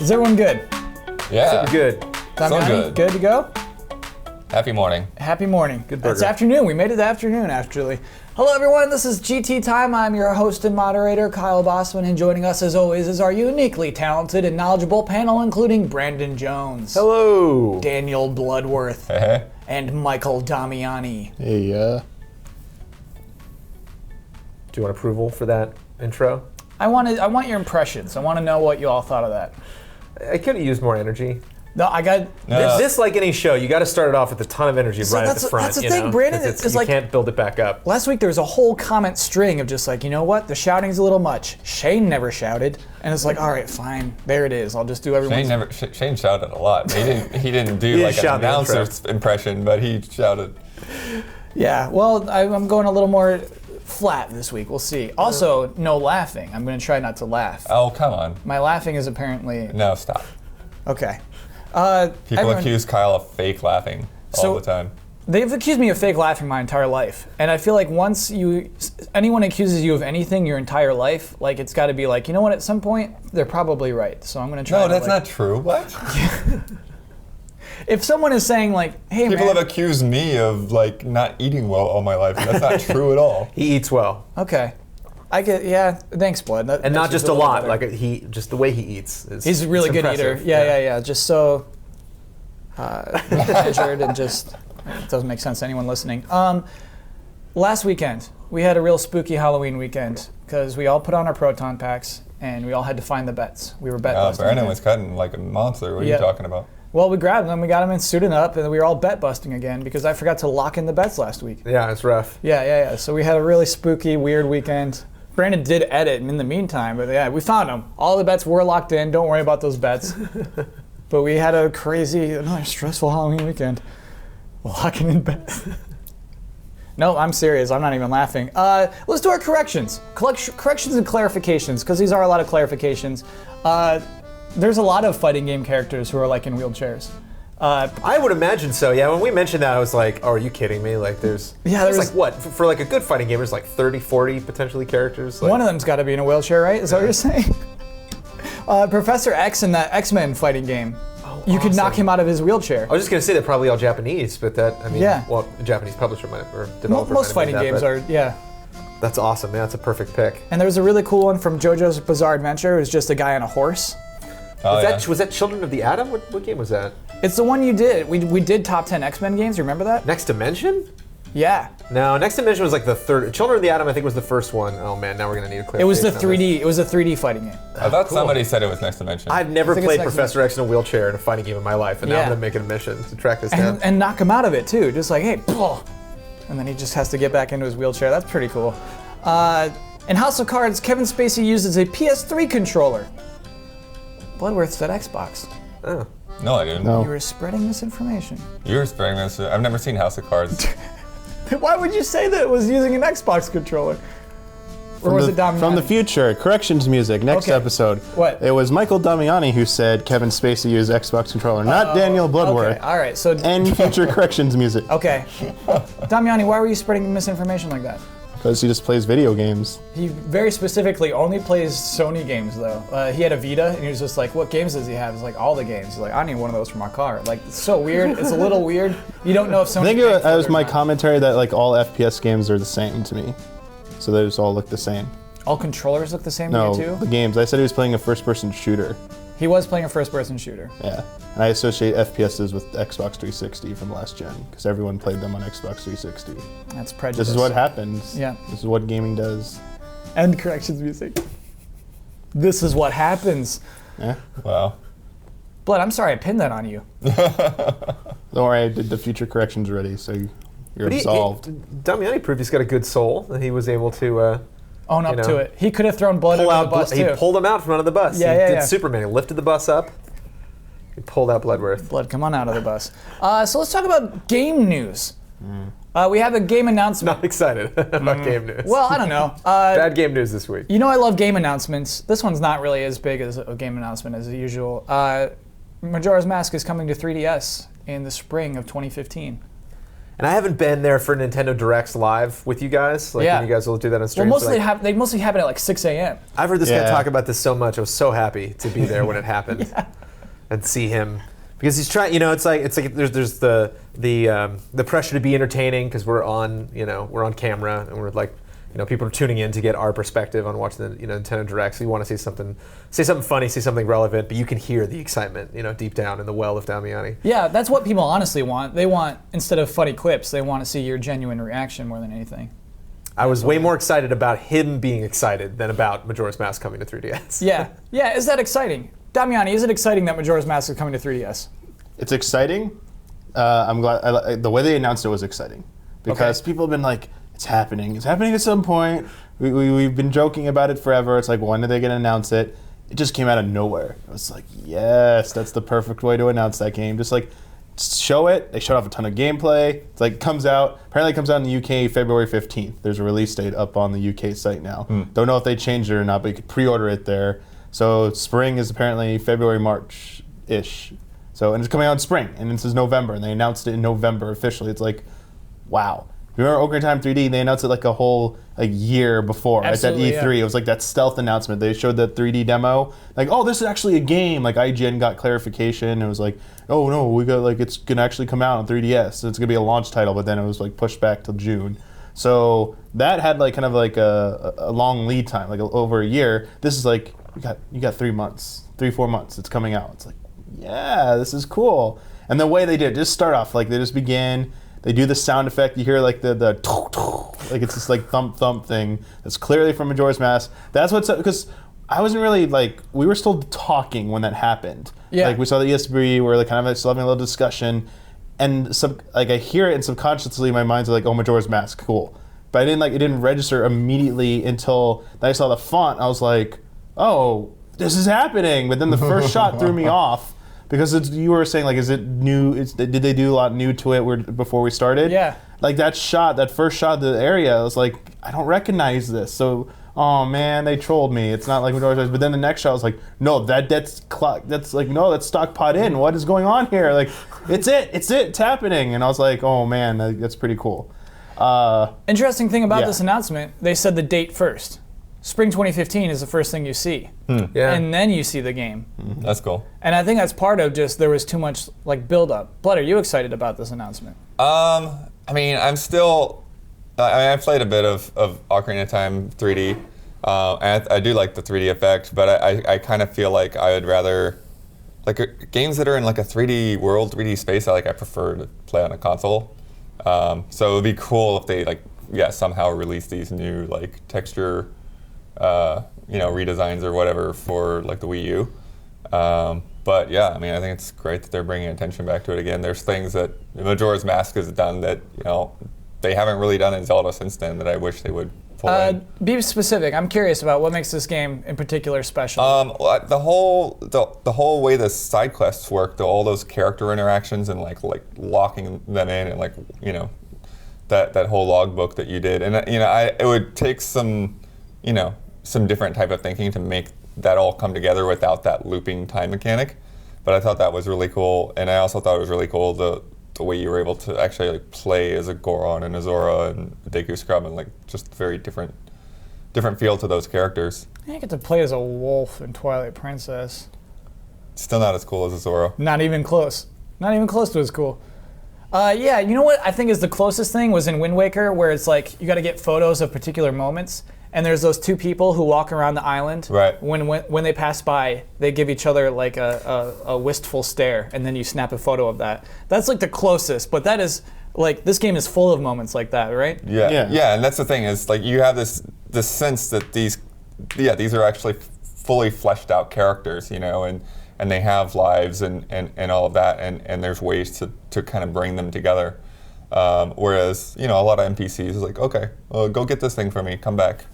Is everyone good? Yeah. Good. Damiani, good to go? Happy morning. Happy morning. Good burger. It's afternoon. We made it to afternoon, actually. Hello, everyone. This is GT Time. I'm your host and moderator, Kyle Bossman, and joining us, as always, is our uniquely talented and knowledgeable panel, including Brandon Jones, Hello. Daniel Bloodworth, Hey. and Michael Damiani. Hey, Do you want approval for that intro? I want your impressions. I want to know what you all thought of that. I could have used more energy. No, I got. This, like any show, you got to start it off with a ton of energy right at the front. That's the thing, Brandon. Because you like, can't build it back up. last week there was a whole comment string of just like, you know what, the shouting's a little much. Shane never shouted, and it's like, all right, fine, there it is. I'll just do everyone's. Shane shouted a lot. He didn't do like an announcer's impression, but he shouted. Yeah, well, I'm going a little more flat this week. We'll see. Also, no laughing. I'm going to try not to laugh. Oh, come on. My laughing is apparently No, stop. okay. People accuse Kyle of fake laughing all the time. They've accused me of fake laughing my entire life, and I feel like once anyone accuses you of anything your entire life, like it's got to be like, you know what? At some point, they're probably right. So I'm going to try. No, that's not true. What? If someone is saying like, "Hey, People man," have accused me of like not eating well all my life. And that's not true at all. He eats well. okay, I get. Yeah, thanks, Blood. That And not makes just me a feel lot, better. just the way he eats. He's a really it's good eater. impressive. Yeah. Just so measured and just it doesn't make sense to anyone listening. Last weekend, we had a real spooky Halloween weekend because we all put on our proton packs and we all had to find the bets. We were bet busting. Brandon again. was cutting like a monster. What are Yeah. you talking about? Well, we grabbed them, we got them in suited up, and we were all bet busting again because I forgot to lock in the bets last week. Yeah, it's rough. Yeah. So we had a really spooky, weird weekend. Brandon did edit in the meantime, but yeah, we found them. All the bets were locked in. Don't worry about those bets. But we had a crazy, another stressful Halloween weekend. Locking in bets. No, I'm serious. I'm not even laughing. Let's do our corrections. Corrections and clarifications, because these are a lot of clarifications. There's a lot of fighting game characters who are like in wheelchairs. I would imagine so. Yeah, when we mentioned that, I was like, "Oh, are you kidding me?" Like, there's like what for like a good fighting game? There's like 30, 40 potentially characters. Like, One of them's got to be in a wheelchair, right? Is that what you're saying? Professor X in that X-Men fighting game. You could knock him out of his wheelchair. I was just gonna say they're probably all Japanese, but Yeah. well, a Japanese publisher might or developer. Most fighting might have made games that, are, yeah. but That's awesome, man. That's a perfect pick. And there was a really cool one from JoJo's Bizarre Adventure. It was just a guy on a horse. Oh, Was that Children of the Atom? What game was that? It's the one you did. We did top 10 X-Men games. You remember that? Next Dimension? Yeah. No, Next Dimension was like the third. Children of the Atom, I think, was the first one. Oh man, now we're gonna need a It was the clarification on 3D. It was a 3D fighting game. I thought cool. somebody said it was Next Dimension. I've never think it's played Next Professor X in a wheelchair in a fighting game in my life, and now Yeah. I'm gonna make it a mission to track this down. And knock him out of it too. Just like, hey, and then he just has to get back into his wheelchair. That's pretty cool. In House of Cards, Kevin Spacey uses a PS3 controller. Bloodworth said Xbox. Oh. No, I didn't. No. You were spreading misinformation. You were spreading this. I've never seen House of Cards. Why would you say that it was using an Xbox controller? Or was it Damiani? From the future, corrections music, next Okay. episode. What? It was Michael Damiani who said Kevin Spacey used Xbox controller, not Daniel Bloodworth. Okay, all right. So, And future corrections music. okay. Damiani, why were you spreading misinformation like that? Because he just plays video games. He very specifically only plays Sony games, though. He had a Vita, and he was just like, what games does he have? He's like, all the games. He's like, I need one of those for my car. Like, it's so weird. It's a little weird. You don't know if Sony... I think paid for it was or my not. commentary that like all FPS games are the same to me. So they just all look the same. All controllers look the same No, to you, the too? games. I said he was playing a first-person shooter. He was playing a first-person shooter. Yeah. And I associate FPSs with Xbox 360 from last gen, because everyone played them on Xbox 360. That's prejudice. This is what happens. Yeah. This is what gaming does. And corrections music. This is what happens. Yeah. Wow. Blood, I'm sorry I pinned that on you. Don't worry, I did the future corrections already, so you're absolved. Damiani proved he's got a good soul, that he was able to Own up You know, to it. He could have thrown blood pull under out. the bus, He too. pulled him out from under the bus. Yeah, he yeah, did yeah. Superman. He lifted the bus up. He pulled out Bloodworth. Blood, come on out of the bus. So let's talk about game news. We have a game announcement. Not excited about game news. Well, I don't know. Bad game news this week. You know I love game announcements. This one's not really as big as a game announcement as usual. Majora's Mask is coming to 3DS in the spring of 2015. And I haven't been there for Nintendo Directs live with you guys. Like when you guys will do that on stream. Well, they mostly happen at like 6 a.m. I've heard this guy talk about this so much. I was so happy to be there when it happened and see him. Because he's trying, it's like there's the pressure to be entertaining because we're on camera and we're like, people are tuning in to get our perspective on watching the Nintendo Direct. So you want to say something funny, say something relevant, but you can hear the excitement, deep down in the well of Damiani. Yeah, that's what people honestly want. They want, instead of funny clips, they want to see your genuine reaction more than anything. I was way more excited about him being excited than about Majora's Mask coming to 3DS. Yeah. Is that exciting? Damiani, is it exciting that Majora's Mask is coming to 3DS? It's exciting. I'm glad. The way they announced it was exciting because people have been like, "It's happening. It's happening at some point." We've been joking about it forever. It's like, when are they going to announce it? It just came out of nowhere. It was like, yes, that's the perfect way to announce that game. Just like show it. They showed off a ton of gameplay. It's like apparently it comes out in the UK February 15th. There's a release date up on the UK site now. Don't know if they changed it or not, but you could pre-order it there. So spring is apparently February, March-ish. So, and it's coming out in spring, and this is November, and they announced it in November officially. It's like, wow. Remember Ocarina of Time 3D? They announced it like a whole year before. Absolutely, at E3. It was like that stealth announcement. They showed the 3D demo. Like, oh, this is actually a game. Like, IGN got clarification. It was like, oh, no, we got, like, it's going to actually come out on 3DS. So it's going to be a launch title, but then it was, like, pushed back till June. So that had, like, kind of like a long lead time, like over a year. This is like, you got 3 months, 4 months. It's coming out. It's like, yeah, this is cool. And the way they did, just start off, like, they just begin. They do the sound effect. You hear like the like it's this like thump thing that's clearly from Majora's Mask. That's what's up, because I wasn't really like, we were still talking when that happened. Yeah. Like we saw the ESB, we're like kind of still having a little discussion, and like I hear it and subconsciously my mind's like, oh, Majora's Mask, cool. But it didn't register immediately until I saw the font. I was like, oh, this is happening. But then the first shot threw me off. Because you were saying, like, is it new? Did they do a lot new to it before we started? Yeah. Like that first shot of the area, I was like, I don't recognize this. So, oh man, they trolled me. It's not like Majora's Mask. But then the next shot, I was like, no, that's like, no, that's stock pot in. What is going on here? Like, it's happening. And I was like, oh man, that's pretty cool. Interesting thing about this announcement, they said the date first. Spring 2015 is the first thing you see. Yeah. And then you see the game. That's cool. And I think that's part of just, there was too much like build up. Blood, are you excited about this announcement? I mean, I'm still, I've played a bit of Ocarina of Time 3D. And I do like the 3D effect, but I kind of feel like I would rather, like games that are in like a 3D world, 3D space, I prefer to play on a console. So it would be cool if they somehow release these new like texture redesigns or whatever for like the Wii U. But yeah, I mean, I think it's great that they're bringing attention back to it again. There's things that Majora's Mask has done that, they haven't really done in Zelda since then that I wish they would pull in. Be specific. I'm curious about what makes this game in particular special. The whole way the side quests work, all those character interactions and like locking them in and that whole logbook that you did. And it would take some different type of thinking to make that all come together without that looping time mechanic. But I thought that was really cool, and I also thought it was really cool the way you were able to actually play as a Goron and a Zora and a Deku Scrub, and just very different feel to those characters. I get to play as a wolf in Twilight Princess. Still not as cool as a Zora. Not even close. Not even close to as cool. Yeah, you know what I think is the closest thing was in Wind Waker, where it's like you got to get photos of particular moments. And there's those two people who walk around the island. Right. When they pass by, they give each other like a wistful stare, and then you snap a photo of that. That's like the closest, but that is like, this game is full of moments like that, right? Yeah, and that's the thing is like you have this sense that these are actually fully fleshed out characters, and they have lives and all of that, and there's ways to kind of bring them together. Whereas a lot of NPCs is like, okay, well, go get this thing for me, come back.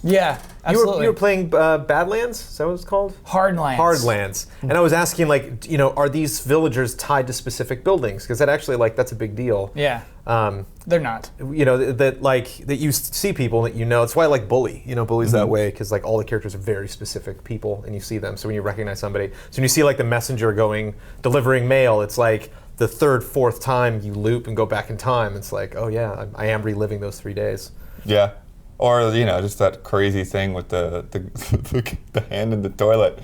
Yeah, absolutely. You were playing Badlands? Is that what it's called? Hardlands. Hardlands. And I was asking, like, are these villagers tied to specific buildings? Because that actually, that's a big deal. Yeah. They're not. That you see people that It's why I like Bully. Bully's that way because all the characters are very specific people, and you see them. So when you recognize somebody, so when you see the messenger delivering mail, it's like the third, fourth time you loop and go back in time, it's like, oh yeah, I am reliving those 3 days. Yeah. Or, just that crazy thing with the the hand in the toilet.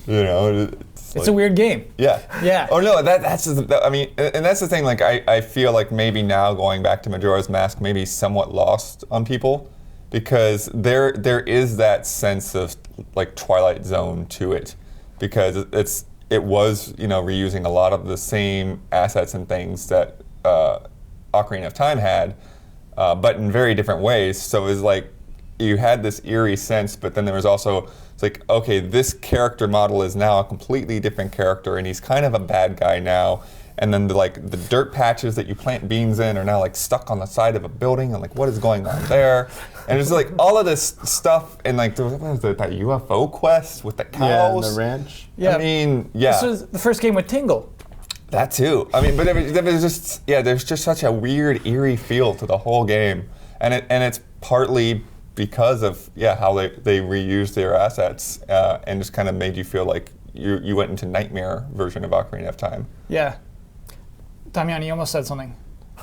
It's a weird game. Yeah. Yeah. Oh no, that's and that's the thing. Like I feel like maybe now going back to Majora's Mask, maybe somewhat lost on people, because there is that sense of like Twilight Zone to it, because it was reusing a lot of the same assets and things that Ocarina of Time had, but in very different ways. So it was like you had this eerie sense, but then there was also, it's like, okay, this character model is now a completely different character, and he's kind of a bad guy now. And then the dirt patches that you plant beans in are now like stuck on the side of a building, and like what is going on there? And it's like all of this stuff, and like what was it, that UFO quest with the cows? Yeah, and the ranch. Yeah. I mean, yeah. This was the first game with Tingle. That too. I mean, but it was just, there's just such a weird, eerie feel to the whole game, and it's partly because of how they reused their assets and just kind of made you feel like you went into nightmare version of Ocarina of Time. Yeah. Damian, you almost said something.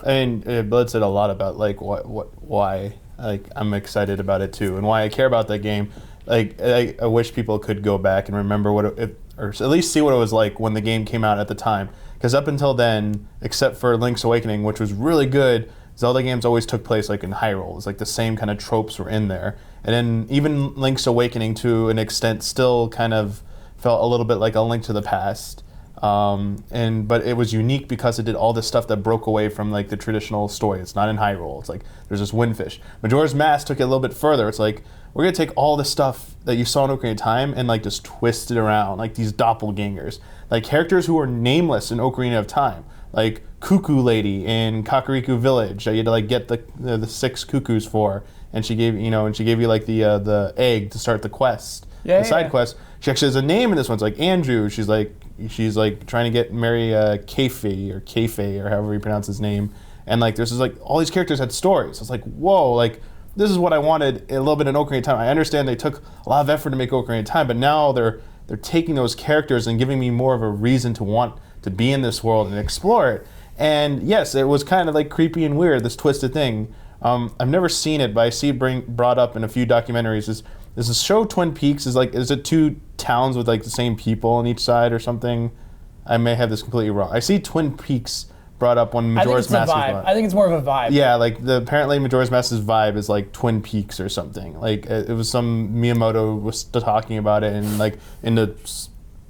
I mean, Blitz said a lot about like why like I'm excited about it too, and why I care about that game. Like I wish people could go back and remember or at least see what it was like when the game came out at the time. Because up until then, except for Link's Awakening, which was really good, Zelda games always took place like in Hyrule. It's like the same kind of tropes were in there. And then even Link's Awakening, to an extent, still kind of felt a little bit like a Link to the Past. But it was unique because it did all this stuff that broke away from like the traditional story. It's not in Hyrule. It's like there's this windfish. Majora's Mask took it a little bit further. It's like we're gonna take all the stuff that you saw in Ocarina of Time and like just twist it around, like these doppelgangers, like characters who were nameless in Ocarina of Time, like Cuckoo Lady in Kakariko Village that you had to like get the 6 cuckoos for, and she gave you like the egg to start the quest, the side quest. She actually has a name in this one. It's like Andrew. She's like trying to marry Keife or however you pronounce his name. And like there's like all these characters had stories. It's like, whoa, like this is what I wanted a little bit in Ocarina of Time. I understand they took a lot of effort to make Ocarina of Time, but now they're taking those characters and giving me more of a reason to want to be in this world and explore it. And yes, it was kind of like creepy and weird, this twisted thing. I've never seen it, but I see it brought up in a few documentaries. Is the show Twin Peaks is it 2 towns with like the same people on each side or something? I may have this completely wrong. I see Twin Peaks brought up when Majora's Mask was brought up. I think it's more of a vibe. Yeah, like apparently Majora's Mask's vibe is like Twin Peaks or something. Like it was some Miyamoto was talking about it, and like in the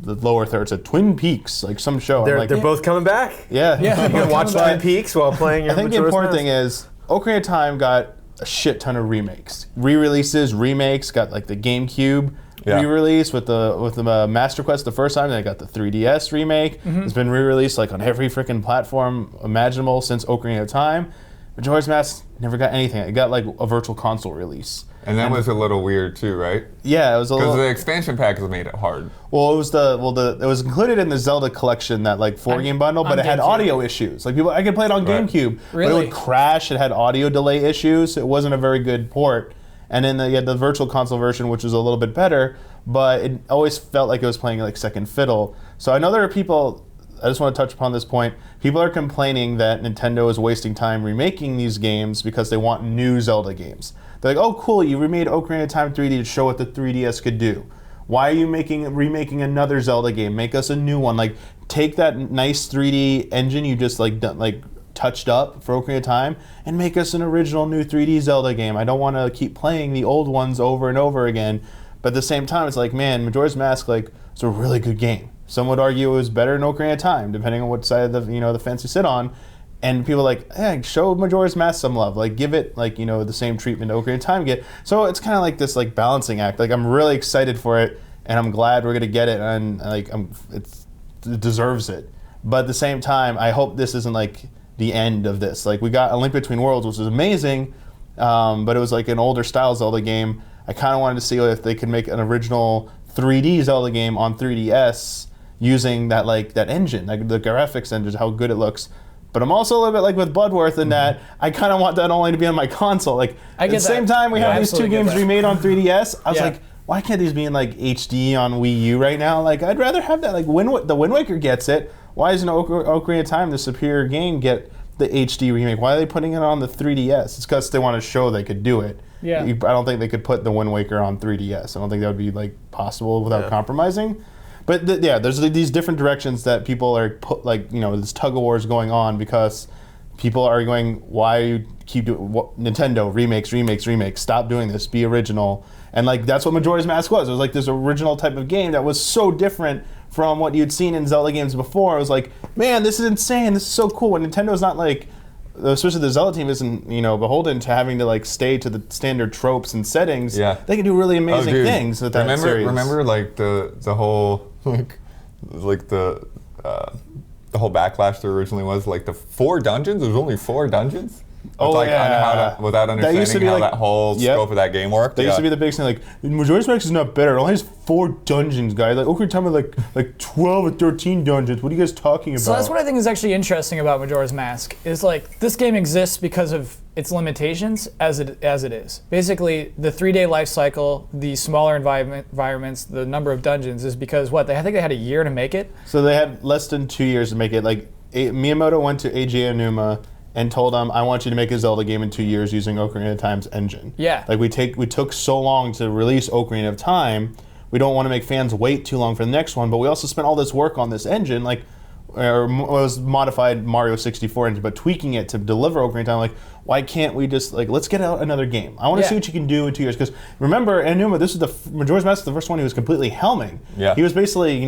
lower third said Twin Peaks, like some show. They're both coming back. Yeah. Yeah. You can watch Twin Peaks while playing your I think the Majora's important Mask. thing is Ocarina of Time got a shit ton of remakes, re-releases, remakes. Got like the GameCube re-release with the Master Quest the first time. Then I got the 3DS remake. It's been re-released like on every freaking platform imaginable since Ocarina of Time. Majora's Mask never got anything. It got like a Virtual Console release. And that was a little weird too, right? Yeah, it was a little. Because the expansion packs made it hard. Well, it was included in the Zelda collection, that like 4-game bundle, but it had GameCube. audio issues. Like I could play it on Right. GameCube, but it Really? would crash. It had audio delay issues. It wasn't a very good port. And then you had the Virtual Console version, which was a little bit better, but it always felt like it was playing like second fiddle. So I know there are people. I just want to touch upon this point. People are complaining that Nintendo is wasting time remaking these games because they want new Zelda games. They're like, oh, cool, you remade Ocarina of Time 3D to show what the 3DS could do. Why are you remaking another Zelda game? Make us a new one. Like, take that nice 3D engine you just touched up for Ocarina of Time and make us an original new 3D Zelda game. I don't want to keep playing the old ones over and over again. But at the same time, it's like, man, Majora's Mask, like, it's a really good game. Some would argue it was better than Ocarina of Time, depending on what side of the fence you sit on. And people are like, hey, show Majora's Mask some love. Like, give it the same treatment Ocarina of Time get. So it's kind of like this like balancing act. Like, I'm really excited for it, and I'm glad we're gonna get it, and like it deserves it. But at the same time, I hope this isn't like the end of this. Like, we got A Link Between Worlds, which was amazing, but it was like an older style Zelda game. I kind of wanted to see if they could make an original 3D Zelda game on 3DS using that engine, like the graphics engine, how good it looks. But I'm also a little bit like with Bloodworth in that I kind of want that only to be on my console. Like, I get at the same that. time, we Yeah, have these 2 absolutely get games that. remade on 3DS. I was Yeah. like, why can't these be in like HD on Wii U right now? Like, I'd rather have that. Like, the Wind Waker gets it. Why doesn't Ocarina of Time, the superior game, get the HD remake? Why are they putting it on the 3DS? It's because they want to show they could do it. Yeah. I don't think they could put the Wind Waker on 3DS. I don't think that would be like possible without compromising. But there's these different directions that people are this tug of war is going on because people are going, why keep doing Nintendo remakes? Stop doing this. Be original. And like that's what Majora's Mask was. It was like this original type of game that was so different from what you'd seen in Zelda games before. It was like, man, this is insane. This is so cool. And Nintendo's not like, especially the Zelda team isn't beholden to having to like stay to the standard tropes and settings. Yeah. They can do really amazing things with that series. Remember like the whole the whole backlash there originally was like the 4 dungeons. There was only 4 dungeons. Without understanding how that whole scope of that game worked. That used to be the biggest thing. Like Majora's Mask is not better. It only has 4 dungeons, guys. Like Ocarina of Time had like 12 or 13 dungeons. What are you guys talking about? So that's what I think is actually interesting about Majora's Mask is like this game exists because of its limitations as it is. Basically, the 3-day life cycle, the smaller environments, the number of dungeons is because I think they had a year to make it. So they had less than 2 years to make it. Like Miyamoto went to Eiji Aonuma and told him, I want you to make a Zelda game in 2 years using Ocarina of Time's engine. Yeah. Like we took so long to release Ocarina of Time, we don't want to make fans wait too long for the next one, but we also spent all this work on this engine, like or it was modified Mario 64 engine, but tweaking it to deliver Ocarina of Time. Like, why can't we just let's get out another game? I want to see what you can do in 2 years. Because remember, Aonuma, this is the Majora's Mask, the first one he was completely helming. Yeah. He was basically, you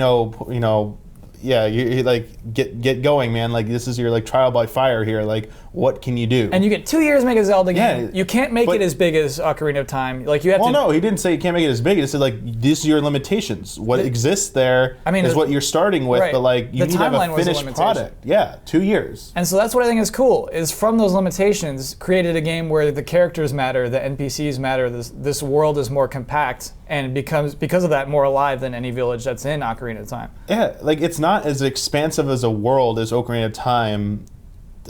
like get going, man. Like this is your like trial by fire here. Like what can you do? And you get 2 years to make a Zelda game. Yeah, you can't make it as big as Ocarina of Time. Like you have to. Well, no, he didn't say you can't make it as big. He said like these are your limitations. What exists there is what you're starting with, right. but like you need to have a finished product. Yeah, 2 years. And so that's what I think is cool. Is from those limitations created a game where the characters matter, the NPCs matter. This world is more compact and becomes because of that more alive than any village that's in Ocarina of Time. Yeah, like it's not as expansive as a world as Ocarina of Time.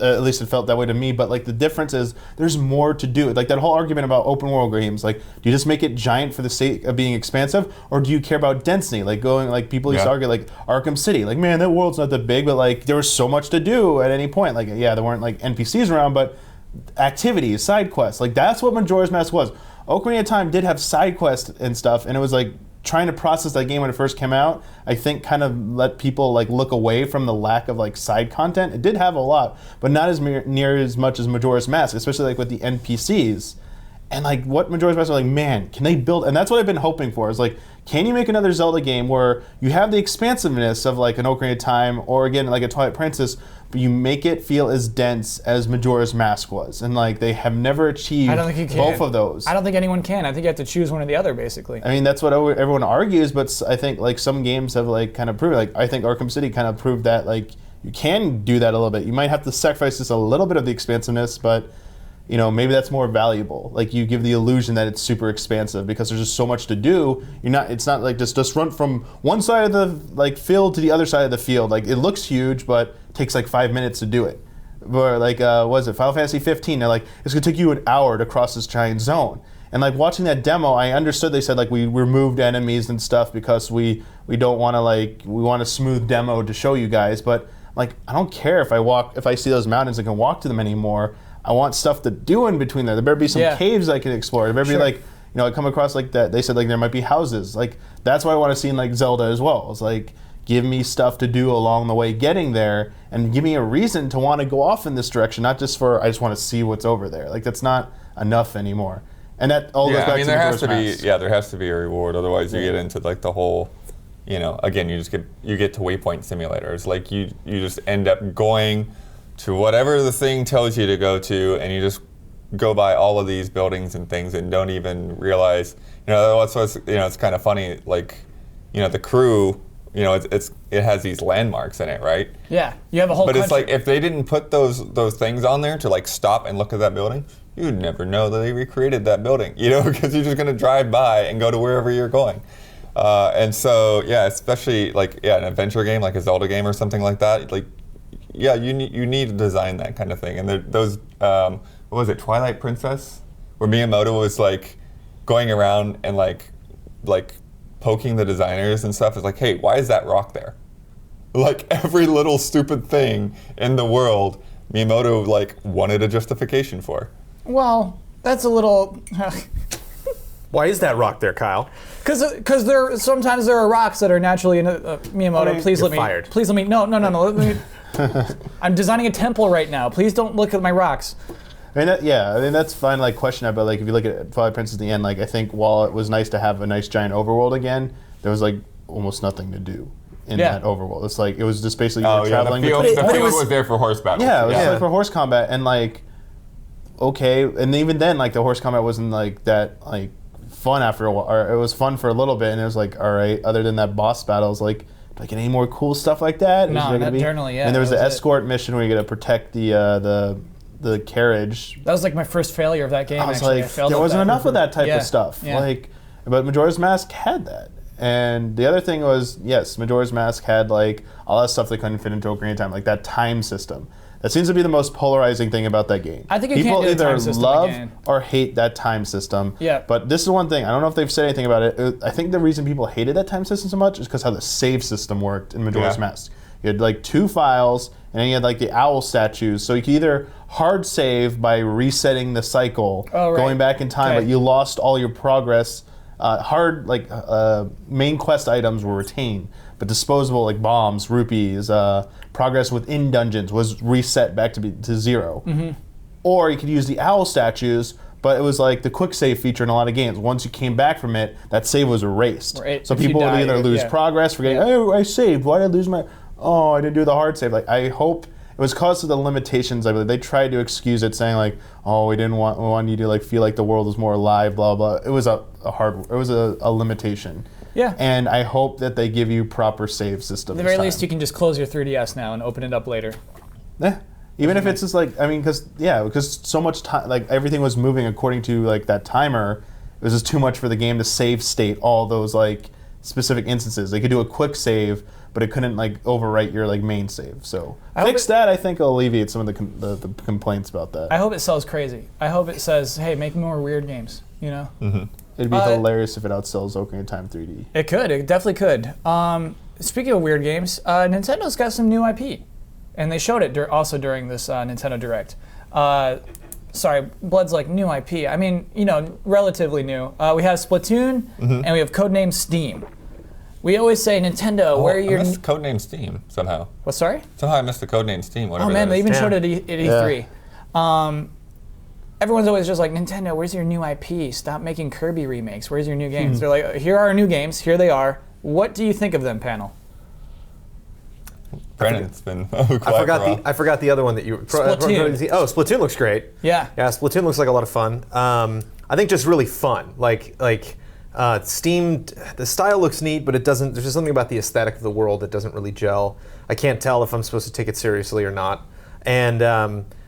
At least it felt that way to me, but like the difference is there's more to do. Like that whole argument about open world games, like do you just make it giant for the sake of being expansive, or do you care about density? Like going, like people used to argue like Arkham City, like man, that world's not that big, but like there was so much to do at any point. Like yeah, there weren't like NPCs around, but activities, side quests, like that's what Majora's Mask was. Ocarina of Time did have side quests and stuff, and it was like trying to process that game when it first came out, I think kind of let people like look away from the lack of like side content. It did have a lot, but not as near as much as Majora's Mask, especially like with the NPCs. And like what Majora's Mask, like man, can they build? And that's what I've been hoping for. Is like, can you make another Zelda game where you have the expansiveness of like an Ocarina of Time, or again like a Twilight Princess, but you make it feel as dense as Majora's Mask was? And like they have never achieved I don't think you can. both of those. I don't think anyone can. I think you have to choose one or the other, basically. I mean, that's what everyone argues, but I think like some games have like kind of proved. Like I think Arkham City kind of proved that like you can do that a little bit. You might have to sacrifice just a little bit of the expansiveness, but you know, maybe that's more valuable. Like you give the illusion that it's super expansive because there's just so much to do. It's not like just run from one side of the like field to the other side of the field. Like it looks huge, but it takes like 5 minutes to do it. Or like what was it, Final Fantasy 15? They're like, it's gonna take you an hour to cross this giant zone. And like watching that demo, I understood they said like we removed enemies and stuff because we don't want to we want a smooth demo to show you guys. But like I don't care if I see those mountains and can walk to them anymore. I want stuff to do in between there. There better be some caves I can explore. There better be like, I come across like that. They said like there might be houses. Like that's what I want to see in like Zelda as well. It's like give me stuff to do along the way getting there, and give me a reason to want to go off in this direction, not just for I just want to see what's over there. Like that's not enough anymore. And that all goes back to there has to Mask. be there has to be a reward. Otherwise, you get into like the whole, again you get to waypoint simulators. Like you just end up going to whatever the thing tells you to go to, and you just go by all of these buildings and things and don't even realize, it's kind of funny, like, the crew, it has these landmarks in it, right? Yeah, you have a whole But country. it's like, if they didn't put those things on there to like stop and look at that building, you'd never know that they recreated that building, because you're just gonna drive by and go to wherever you're going. And so, especially like, an adventure game, like a Zelda game or something like that, like, you need to design that kind of thing. And those, what was it, Twilight Princess? Where Miyamoto was like going around and like like poking the designers and stuff is like, hey, why is that rock there? Like every little stupid thing in the world, Miyamoto like wanted a justification for. Well, that's a little. Why is that rock there, Kyle? Because sometimes there are rocks that are naturally in Miyamoto. Please You're let me. fired. Please let me. No. Let me. I'm designing a temple right now. Please don't look at my rocks. I mean that's fine. Like question that, but like if you look at Twilight Princess at the end, like I think while it was nice to have a nice giant overworld again, there was like almost nothing to do in that overworld. It's like it was just basically you were traveling. The field, between- the field was there for horse battles. Yeah, it was like for horse combat, and like, okay, and even then, like the horse combat wasn't like that like fun after a while. Or it was fun for a little bit, and it was like, all right. Other than that boss battles, like any more cool stuff like that? No, Is there gonna not generally, yeah, And there was that the was it. escort mission where you got to protect the carriage. That was like my first failure of that game. I was actually. like, I failed there at wasn't that. enough of that type Yeah, of stuff. yeah. Like, but Majora's Mask had that. And the other thing was, yes, Majora's Mask had like all that stuff that couldn't fit into Ocarina of Time, like that time system. That seems to be the most polarizing thing about that game. I think you people can't do the either time system love again. or hate that time system. Yeah. But this is one thing. I don't know if they've said anything about it. I think the reason people hated that time system so much is because how the save system worked in Majora's Yeah. Mask. You had like 2 files, and then you had like the owl statues. So you could either hard save by resetting the cycle, Oh, right. going back in time, Okay. but you lost all your progress. Main quest items were retained, but disposable like bombs, rupees, progress within dungeons was reset back to 0. Mm-hmm. Or you could use the owl statues, but it was like the quick save feature in a lot of games. Once you came back from it, that save was erased. Right. So If you people would die, either lose yeah. progress, forgetting, Yeah. oh, I saved. Why did I lose my? Oh, I didn't do the hard save. Like I hope. It was because of the limitations. I believe they tried to excuse it, saying like, "Oh, we wanted you to like feel like the world was more alive." Blah blah. It was a limitation. Yeah. And I hope that they give you proper save systems. At the very least, you can just close your 3DS now and open it up later. Yeah. Even if it's just like, I mean, because so much time, like everything was moving according to like that timer. It was just too much for the game to save state all those like specific instances. They could do a quick save, but it couldn't like overwrite your like main save. So I fix hope that. I think will alleviate some of the complaints about that. I hope it sells crazy. I hope it says, "Hey, make more weird games." You know. It'd be hilarious if it outsells Ocarina of Time 3D. It could. It definitely could. Speaking of weird games, Nintendo's got some new IP, and they showed it also during this Nintendo Direct. Sorry, Blood's like new IP. I mean, relatively new. We have Splatoon, and we have Codename Steam. We always say, Nintendo, where are I your... missed Codename Steam somehow. What, sorry? Somehow I missed the Codename Steam. Oh, Whatever man, that they is. even Yeah. showed it at E3. Everyone's always just like, Nintendo, where's your new IP? Stop making Kirby remakes. Where's your new games? They're like, here are our new games. Here they are. What do you think of them, panel? Brandon's been quiet for a while. I forgot the other one that you. Splatoon. Oh, Splatoon looks great. Yeah. Yeah, Splatoon looks like a lot of fun. I think just really fun. Steam, the style looks neat, but it doesn't. There's just something about the aesthetic of the world that doesn't really gel. I can't tell if I'm supposed to take it seriously or not. And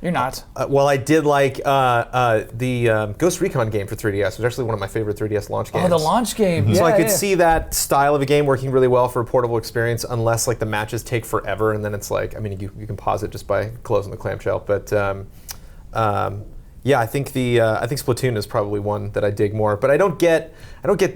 You're not. well, I did like the Ghost Recon game for 3DS. It was actually one of my favorite 3DS launch games. Oh, the launch game. So Yeah, I could yeah. see that style of a game working really well for a portable experience, unless like the matches take forever, and then it's like, I mean, you can pause it just by closing the clamshell. But yeah, I think I think Splatoon is probably one that I dig more. But I don't get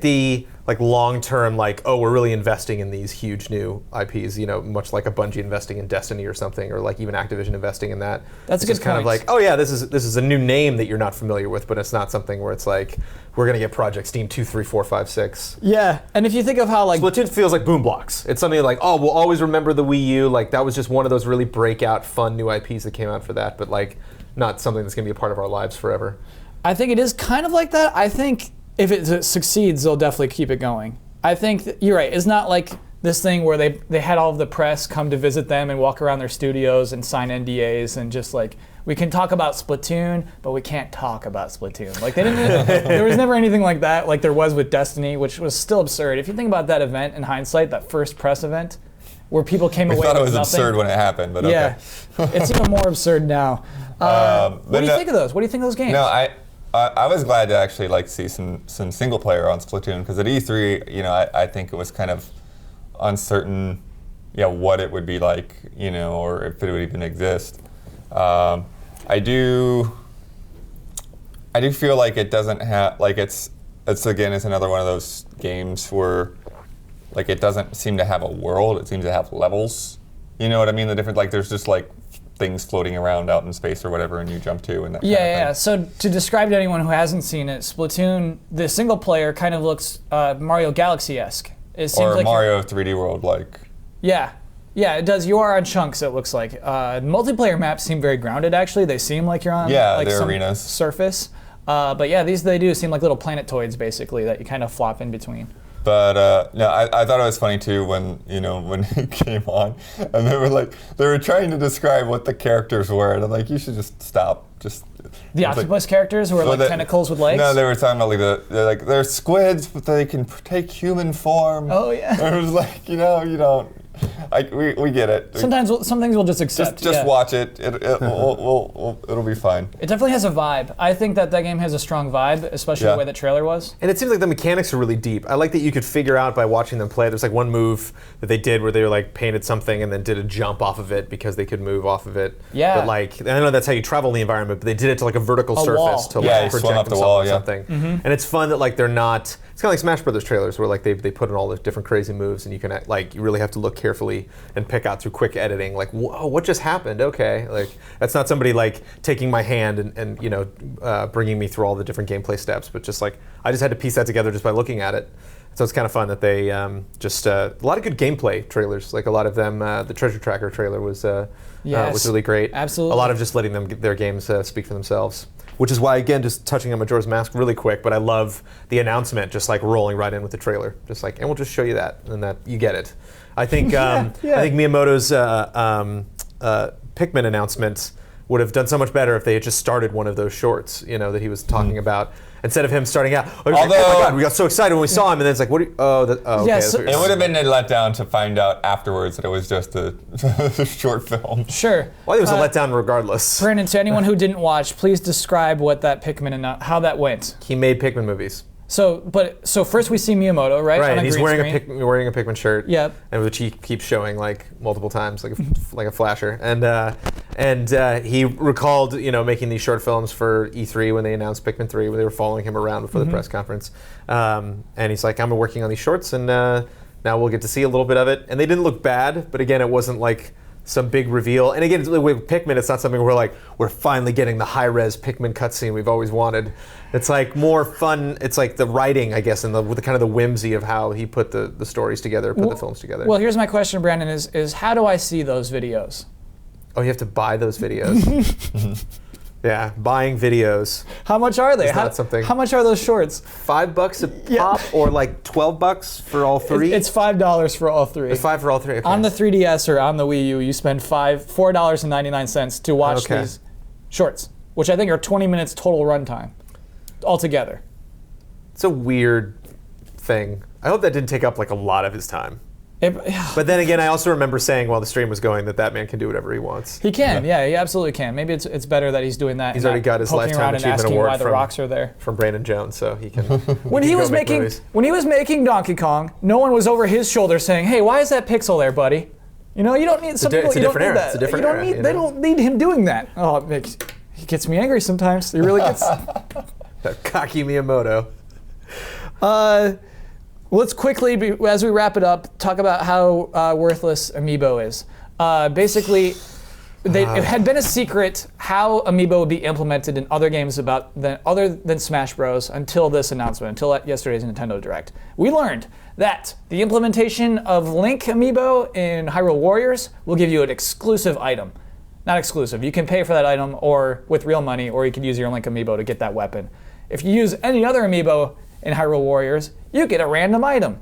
the like long-term like, oh, we're really investing in these huge new IPs. Much like a Bungie investing in Destiny or something, or like even Activision investing in that. That's a It's good just kind of point. like, oh yeah, this is a new name that you're not familiar with, but it's not something where it's like we're gonna get Project Steam 2, 3, 4, 5, 6. Yeah, and if you think of how like Splatoon feels like Boom Blocks. It's something like, oh, we'll always remember the Wii U. Like that was just one of those really breakout, fun new IPs that came out for that, but like not something that's gonna be a part of our lives forever. I think it is kind of like that. I think if it succeeds, they'll definitely keep it going. I think you're right. It's not like this thing where they had all of the press come to visit them and walk around their studios and sign NDAs and just like, we can talk about Splatoon, but we can't talk about Splatoon. Like they didn't. There was never anything like that, like there was with Destiny, which was still absurd. If you think about that event in hindsight, that first press event, where people came We away thought it with was nothing. absurd when it happened, but Yeah, okay. it's even more absurd now. What do you think of those? What do you think of those games? No, I was glad to actually like see some single player on Splatoon, because at E3, I think it was kind of uncertain, what it would be like, or if it would even exist. I do feel like it doesn't have, like it's it's another one of those games where, like, it doesn't seem to have a world. It seems to have levels. You know what I mean? The different, like, there's just like things floating around out in space or whatever, and you jump to and that. Yeah, kind of yeah. thing. So to describe to anyone who hasn't seen it, Splatoon, the single player kind of looks Mario Galaxy-esque. It seems Or like Mario 3D World, like. Yeah. Yeah, it does. You are on chunks, it looks like. Multiplayer maps seem very grounded, actually. They seem like you're on like they're some arenas. surface. But yeah, they do seem like little planetoids, basically, that you kind of flop in between. But no, I thought it was funny too when it came on, and they were trying to describe what the characters were, and I'm like, you should just stop. Just The octopus characters who are like tentacles with legs? No, they were talking about they're squids, but they can take human form. Oh, yeah. And it was like, you don't. We get it. Sometimes some things we'll just accept. Just yeah. watch it. It'll be fine. It definitely has a vibe. I think that game has a strong vibe, especially Yeah. the way the trailer was. And it seems like the mechanics are really deep. I like that you could figure out by watching them play. There's like one move that they did where they were like painted something and then did a jump off of it because they could move off of it. Yeah. But like, I know that's how you travel in the environment, but they did it to like a vertical A surface wall. to Yeah, like you swung project up the themselves wall, on yeah. something. And it's fun that like they're not. It's kind of like Smash Brothers trailers where like they put in all the different crazy moves and you can like you really have to look carefully and pick out through quick editing like, whoa, what just happened? Okay, like that's not somebody like taking my hand and bringing me through all the different gameplay steps, but just like I just had to piece that together just by looking at it. So it's kind of fun that they just a lot of good gameplay trailers. Like a lot of them, the Treasure Tracker trailer was really great. Absolutely. A lot of just letting them their games speak for themselves. Which is why, again, just touching on Majora's Mask really quick, but I love the announcement just like rolling right in with the trailer. Just like, and we'll just show you that, and that you get it. I think I think Miyamoto's Pikmin announcement would have done so much better if they had just started one of those shorts, that he was talking about. Instead of him starting out, oh my God, we got so excited when we saw him, and then it's like, what? Okay. Yeah, That's so- what you're It would have saying. been a letdown to find out afterwards that it was just a short film. Sure. Well, it was a letdown regardless. Brandon, to anyone who didn't watch, please describe what that Pikmin how that went. He made Pikmin movies. So first we see Miyamoto, right? Right, on and he's green wearing screen. wearing a Pikmin shirt. Yep. And which he keeps showing like multiple times, like a flasher. And he recalled, making these short films for E3 when they announced Pikmin 3, when they were following him around before the press conference. And he's like, I'm working on these shorts, and now we'll get to see a little bit of it. And they didn't look bad, but again, it wasn't like some big reveal. And again, with Pikmin, it's not something where we're finally getting the high-res Pikmin cutscene we've always wanted. It's like more fun. It's like the writing, I guess, and with the kind of the whimsy of how he put the stories together, put the films together. Well, here's my question, Brandon, is how do I see those videos? Oh, you have to buy those videos. Yeah, buying videos. How much are they? It's not something- How much are those shorts? $5 a pop, or like $12 for all three. It's $5 for all three. It's $5 for all three. Okay. On the 3DS or on the Wii U, you spend $4.99 to watch Okay. these shorts, which I think are 20 minutes total runtime altogether. It's a weird thing. I hope that didn't take up like a lot of his time. But then again, I also remember saying while the stream was going that man can do whatever he wants. He can, yeah, he absolutely can. Maybe it's better that he's doing that. He's and already not got his poking Lifetime around and Achievement asking Award why the from- rocks are there. From Brandon Jones, so he can. When he was making Donkey Kong, no one was over his shoulder saying, "Hey, why is that pixel there, buddy?" You don't need some people. it's a You don't different need era. that. It's a different You don't era, need. you They know? don't need him doing that. Oh, he gets me angry sometimes. He really gets. That cocky Miyamoto. Let's quickly, as we wrap it up, talk about how worthless Amiibo is. Basically, it had been a secret how Amiibo would be implemented in other games other than Smash Bros. Until this announcement, until yesterday's Nintendo Direct. We learned that the implementation of Link Amiibo in Hyrule Warriors will give you an exclusive item. Not exclusive. You can pay for that item or with real money, or you can use your Link Amiibo to get that weapon. If you use any other Amiibo in Hyrule Warriors, you get a random item.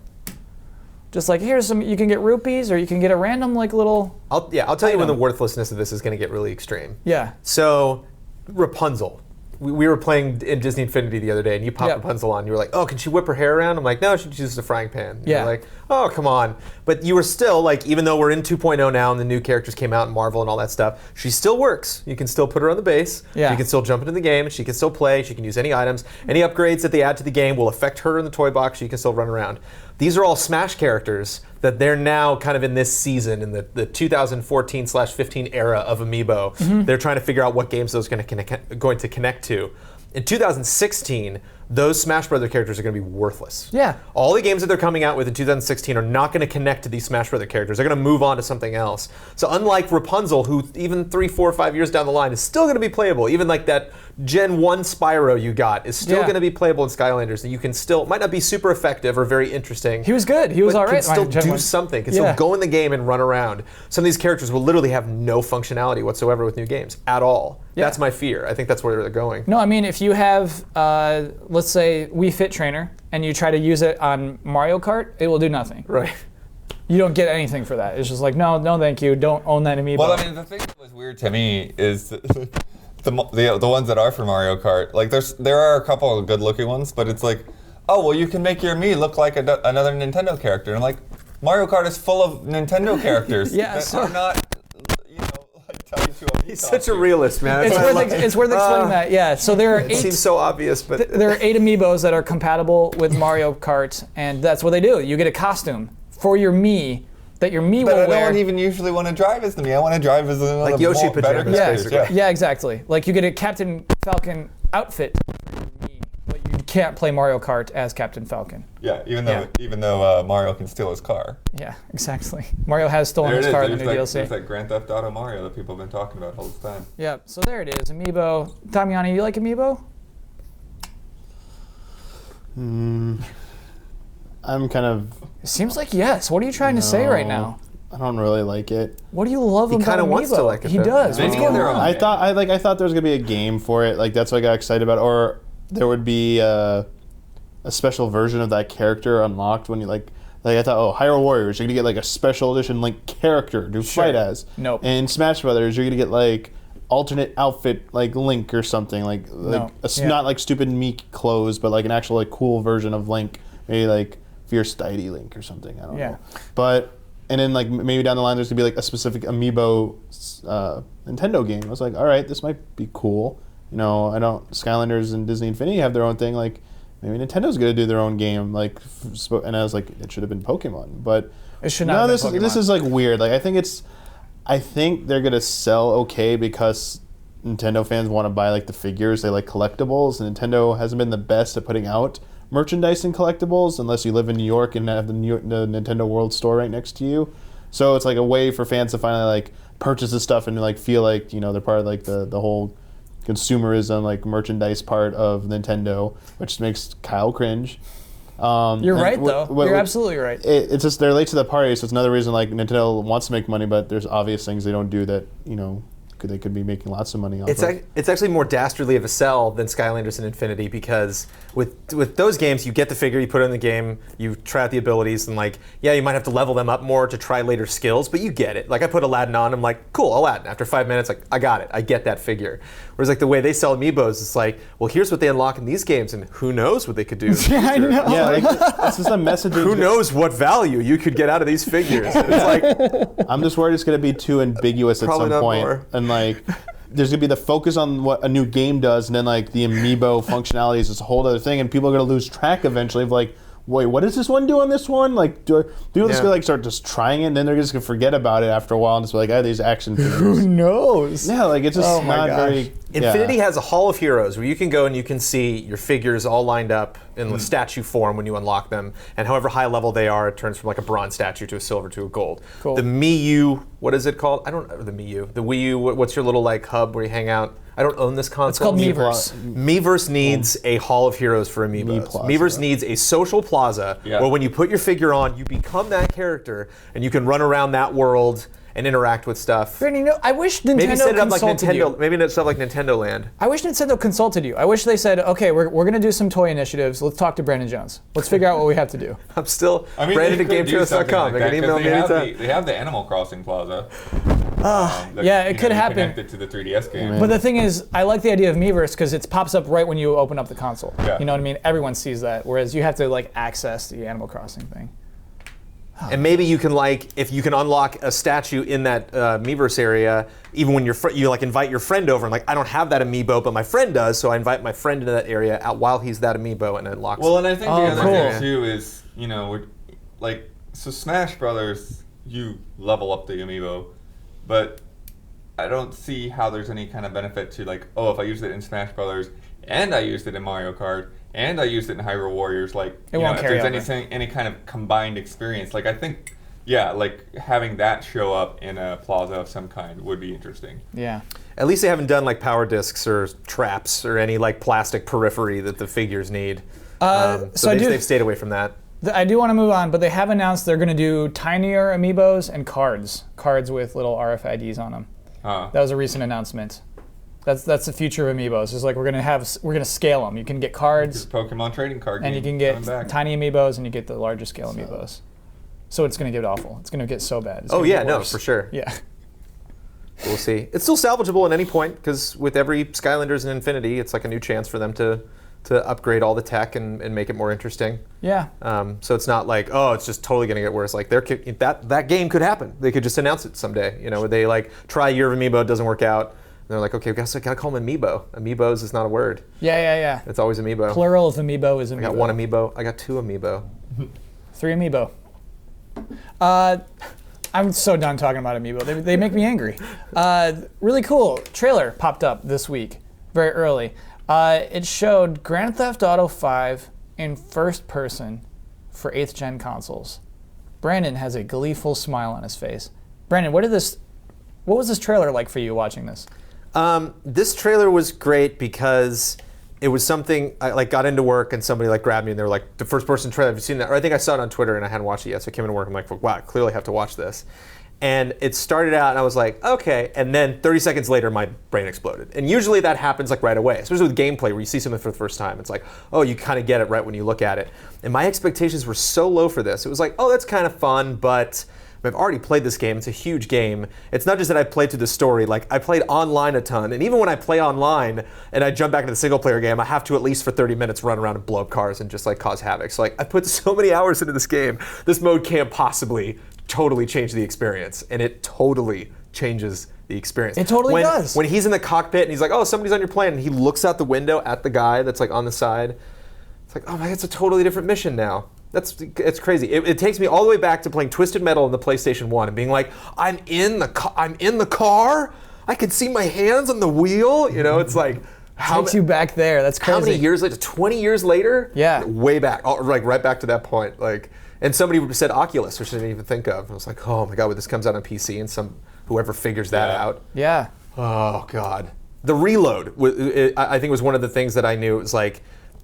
Just like here's some, you can get rupees, or you can get a random little. I'll tell you when the worthlessness of this is going to get really extreme. Yeah. So, Rapunzel. We were playing in Disney Infinity the other day, and you popped Yep. Rapunzel on. You were like, "Oh, can she whip her hair around?" I'm like, "No, she uses a frying pan." Yeah. You're like, "Oh, come on!" But you were still like, even though we're in 2.0 now, and the new characters came out, and Marvel and all that stuff, she still works. You can still put her on the base. Yeah. She can still jump into the game. She can still play. She can use any items. Any upgrades that they add to the game will affect her in the toy box. She can still run around. These are all Smash characters that they're now kind of in this season, in the 2014/15 era of Amiibo. They're trying to figure out what games those are going to connect to. In 2016, those Smash Brother characters are going to be worthless. Yeah. All the games that they're coming out with in 2016 are not going to connect to these Smash Brother characters. They're going to move on to something else. So unlike Rapunzel, who even 3, 4, 5 years down the line is still going to be playable, even like that Gen 1 Spyro you got is still Yeah. going to be playable in Skylanders, and you can still, might not be super effective or very interesting. He was good. He was but all right. Can still Gen do 1. something. Can Yeah. still go in the game and run around. Some of these characters will literally have no functionality whatsoever with new games at all. Yeah. That's my fear. I think that's where they're going. No, I mean, if you have, let's say, Wii Fit Trainer, and you try to use it on Mario Kart, it will do nothing. Right. You don't get anything for that. It's just like, no, thank you. Don't own that amiibo. Well, I mean, the thing that was weird to me is the ones that are for Mario Kart. Like, there are a couple of good-looking ones, but it's like, oh, well, you can make your Mii look like another Nintendo character. And I'm like, Mario Kart is full of Nintendo characters Yeah, that so- are not, you know, like tied to a Mii He's such a costume. realist, man. it's That's why I worth love- it's worth explaining that. Yeah. So there are It 8. seems so obvious, but There are 8 amiibos that are compatible with Mario Kart, and that's what they do. You get a costume for your Mii that your Mii But will I wear. don't even usually want to drive as the Mii. I want to drive as another Like Yoshi better pajamas, character. basically. Yeah, exactly. Like you get a Captain Falcon outfit, but you can't play Mario Kart as Captain Falcon. Yeah, even Yeah. though Mario can steal his car. Yeah, exactly. Mario has stolen There it his is. car in the There's new that, DLC. there's that Grand Theft Auto Mario that people have been talking about all this time. Yeah, so there it is. Amiibo. Damiani, you like Amiibo? I'm kind of. It seems like yes. What are you trying to say right now? I don't really like it. What do you love about kinda Amiibo? wants to like it, He though. does. They What's need going their on? own. I thought there was gonna be a game for it. Like that's what I got excited about. Or there would be a special version of that character unlocked when you like I thought, oh, Hyrule Warriors, you're gonna get like a special edition Link character to fight as. Nope. In Smash Brothers, you're gonna get like alternate outfit like Link or something like Yeah. not like stupid meek clothes, but like an actual like cool version of Link, maybe like Fierce Deity Link or something. I don't Yeah. know. But and then like maybe down the line there's gonna be like a specific Amiibo Nintendo game. I was like, all right, this might be cool. You know, I don't. Skylanders and Disney Infinity have their own thing. Like maybe Nintendo's gonna do their own game. Like, and I was like, it should have been Pokemon. But It should not no, have been this Pokemon. this is like weird. Like I think they're gonna sell okay because Nintendo fans want to buy like the figures. They like collectibles. And Nintendo hasn't been the best at putting out merchandise and collectibles unless you live in New York and have the Nintendo World Store right next to you. So it's like a way for fans to finally like purchase this stuff and like feel like, you know, they're part of like the whole consumerism like merchandise part of Nintendo, which makes Kyle cringe. You're and right, though. You're absolutely right. It's just they're late to the party, so it's another reason like Nintendo wants to make money, but there's obvious things they don't do that, you know, they could be making lots of money off It's of. it's actually more dastardly of a sell than Skylanders and Infinity because with those games you get the figure, you put it in the game, you try out the abilities, and like yeah, you might have to level them up more to try later skills, but you get it. Like I put Aladdin on, I'm like cool, Aladdin. After 5 minutes, like I got it, I get that figure. Whereas like the way they sell amiibos, it's like well here's what they unlock in these games, and who knows what they could do. In the Yeah, I future. know. Yeah, like, this is a message. Who knows what value you could get out of these figures? It's like I'm just worried it's going to be too ambiguous at Probably some not point. more. And like, there's going to be the focus on what a new game does, and then like the amiibo functionality is this whole other thing, and people are going to lose track eventually of like, wait, what does this one do on this one? Like, do people just Yeah. gonna like start just trying it, and then they're just going to forget about it after a while, and just be like, these action figures. Who knows? Yeah, like it's just Oh my not gosh. very. Infinity yeah. has a Hall of Heroes where you can go and you can see your figures all lined up in the statue form when you unlock them, and however high level they are, it turns from like a bronze statue to a silver to a gold. Cool. The Mii U, what is it called? I don't know the Mii U. The Wii U, what's your little like hub where you hang out? I don't own this console. It's called Mii Miiverse. Miiverse needs a Hall of Heroes for Amiibos. Plaza. Miiverse needs a social plaza Yeah. where when you put your figure on, you become that character and you can run around that world and interact with stuff. Brandon, you know, I wish Nintendo Maybe set it up like consulted Nintendo. you. Maybe set up like Nintendo Land. I wish Nintendo consulted you. I wish they said, okay, we're going to do some toy initiatives. Let's talk to Brandon Jones. Let's figure out what we have to do. I'm still I mean, Brandon they at could do something GameTrailers.com. like They can that, 'cause email me anytime. they have the Animal Crossing Plaza. yeah, it could happen. Connected to the 3DS game. But the thing is, I like the idea of Miiverse because it pops up right when you open up the console. Yeah. You know what I mean? Everyone sees that, whereas you have to like access the Animal Crossing thing. And maybe you can like, if you can unlock a statue in that Miiverse area, even when you like invite your friend over and like, I don't have that amiibo, but my friend does, so I invite my friend into that area while he's that amiibo and it unlocks. Well, and I think Oh, the other cool. thing too is, you know, like, so Smash Brothers, you level up the amiibo, but I don't see how there's any kind of benefit to like, oh, if I used it in Smash Brothers and I used it in Mario Kart and I used it in Hyrule Warriors. Like, It won't if carry there's over. any kind of combined experience, like I think, yeah, like having that show up in a plaza of some kind would be interesting. Yeah. At least they haven't done like power discs or traps or any like plastic periphery that the figures need. So So I they've stayed away from that. I do want to move on, but they have announced they're going to do tinier amiibos and cards with little RFIDs on them. Huh. That was a recent announcement. That's the future of amiibos. It's like we're gonna scale them. You can get This cards, Pokemon trading card and you game can get coming back. tiny amiibos, and you get the larger scale amiibos. So it's gonna get awful. It's gonna get so bad. It's Oh gonna yeah, get no, worse. for sure. Yeah. We'll see. It's still salvageable at any point because with every Skylanders and Infinity, it's like a new chance for them to upgrade all the tech and make it more interesting. Yeah. So it's not like, oh, it's just totally going to get worse. Like that game could happen. They could just announce it someday. You know, where they like try Year of Amiibo, it doesn't work out. And they're like, okay, I guess I gotta call them Amiibo. Amiibos is not a word. Yeah. It's always Amiibo. Plural of amiibo is amiibo. I got one Amiibo. I got two Amiibo. 3 amiibo. I'm so done talking about amiibo. They make me angry. Really cool trailer popped up this week, very early. It showed Grand Theft Auto 5 in first person for 8th gen consoles. Brandon has a gleeful smile on his face. Brandon, what was this trailer like for you watching this? This trailer was great because it was something I like got into work and somebody like grabbed me and they were like, the first person trailer, have you seen that? Or I think I saw it on Twitter and I hadn't watched it yet. So I came into work, I'm like, wow, I clearly have to watch this. And it started out and I was like, okay. And then 30 seconds later, my brain exploded. And usually that happens like right away, especially with gameplay where you see something for the first time. It's like, oh, you kind of get it right when you look at it. And my expectations were so low for this. It was like, oh, that's kind of fun, but I've already played this game. It's a huge game. It's not just that I played through the story. Like I played online a ton, and even when I play online and I jump back into the single player game, I have to at least for 30 minutes run around and blow up cars and just like cause havoc. So like I put so many hours into this game. This mode can't possibly totally change the experience, and it totally changes the experience. It totally does. When he's in the cockpit and he's like, "Oh, somebody's on your plane," and he looks out the window at the guy that's like on the side. It's like, oh my God, it's a totally different mission now. It's crazy. It takes me all the way back to playing Twisted Metal in the PlayStation 1 and being like, I'm in the car. I can see my hands on the wheel. You know, it's like Takes you back there. That's crazy. how many years later? 20 years later? Yeah. Way back. Like right back to that point. Like, and somebody said Oculus, which I didn't even think of. I was like, oh my God, when this comes out on PC and whoever figures that out. Yeah. Oh God. The reload, I think, was one of the things that I knew. It was like,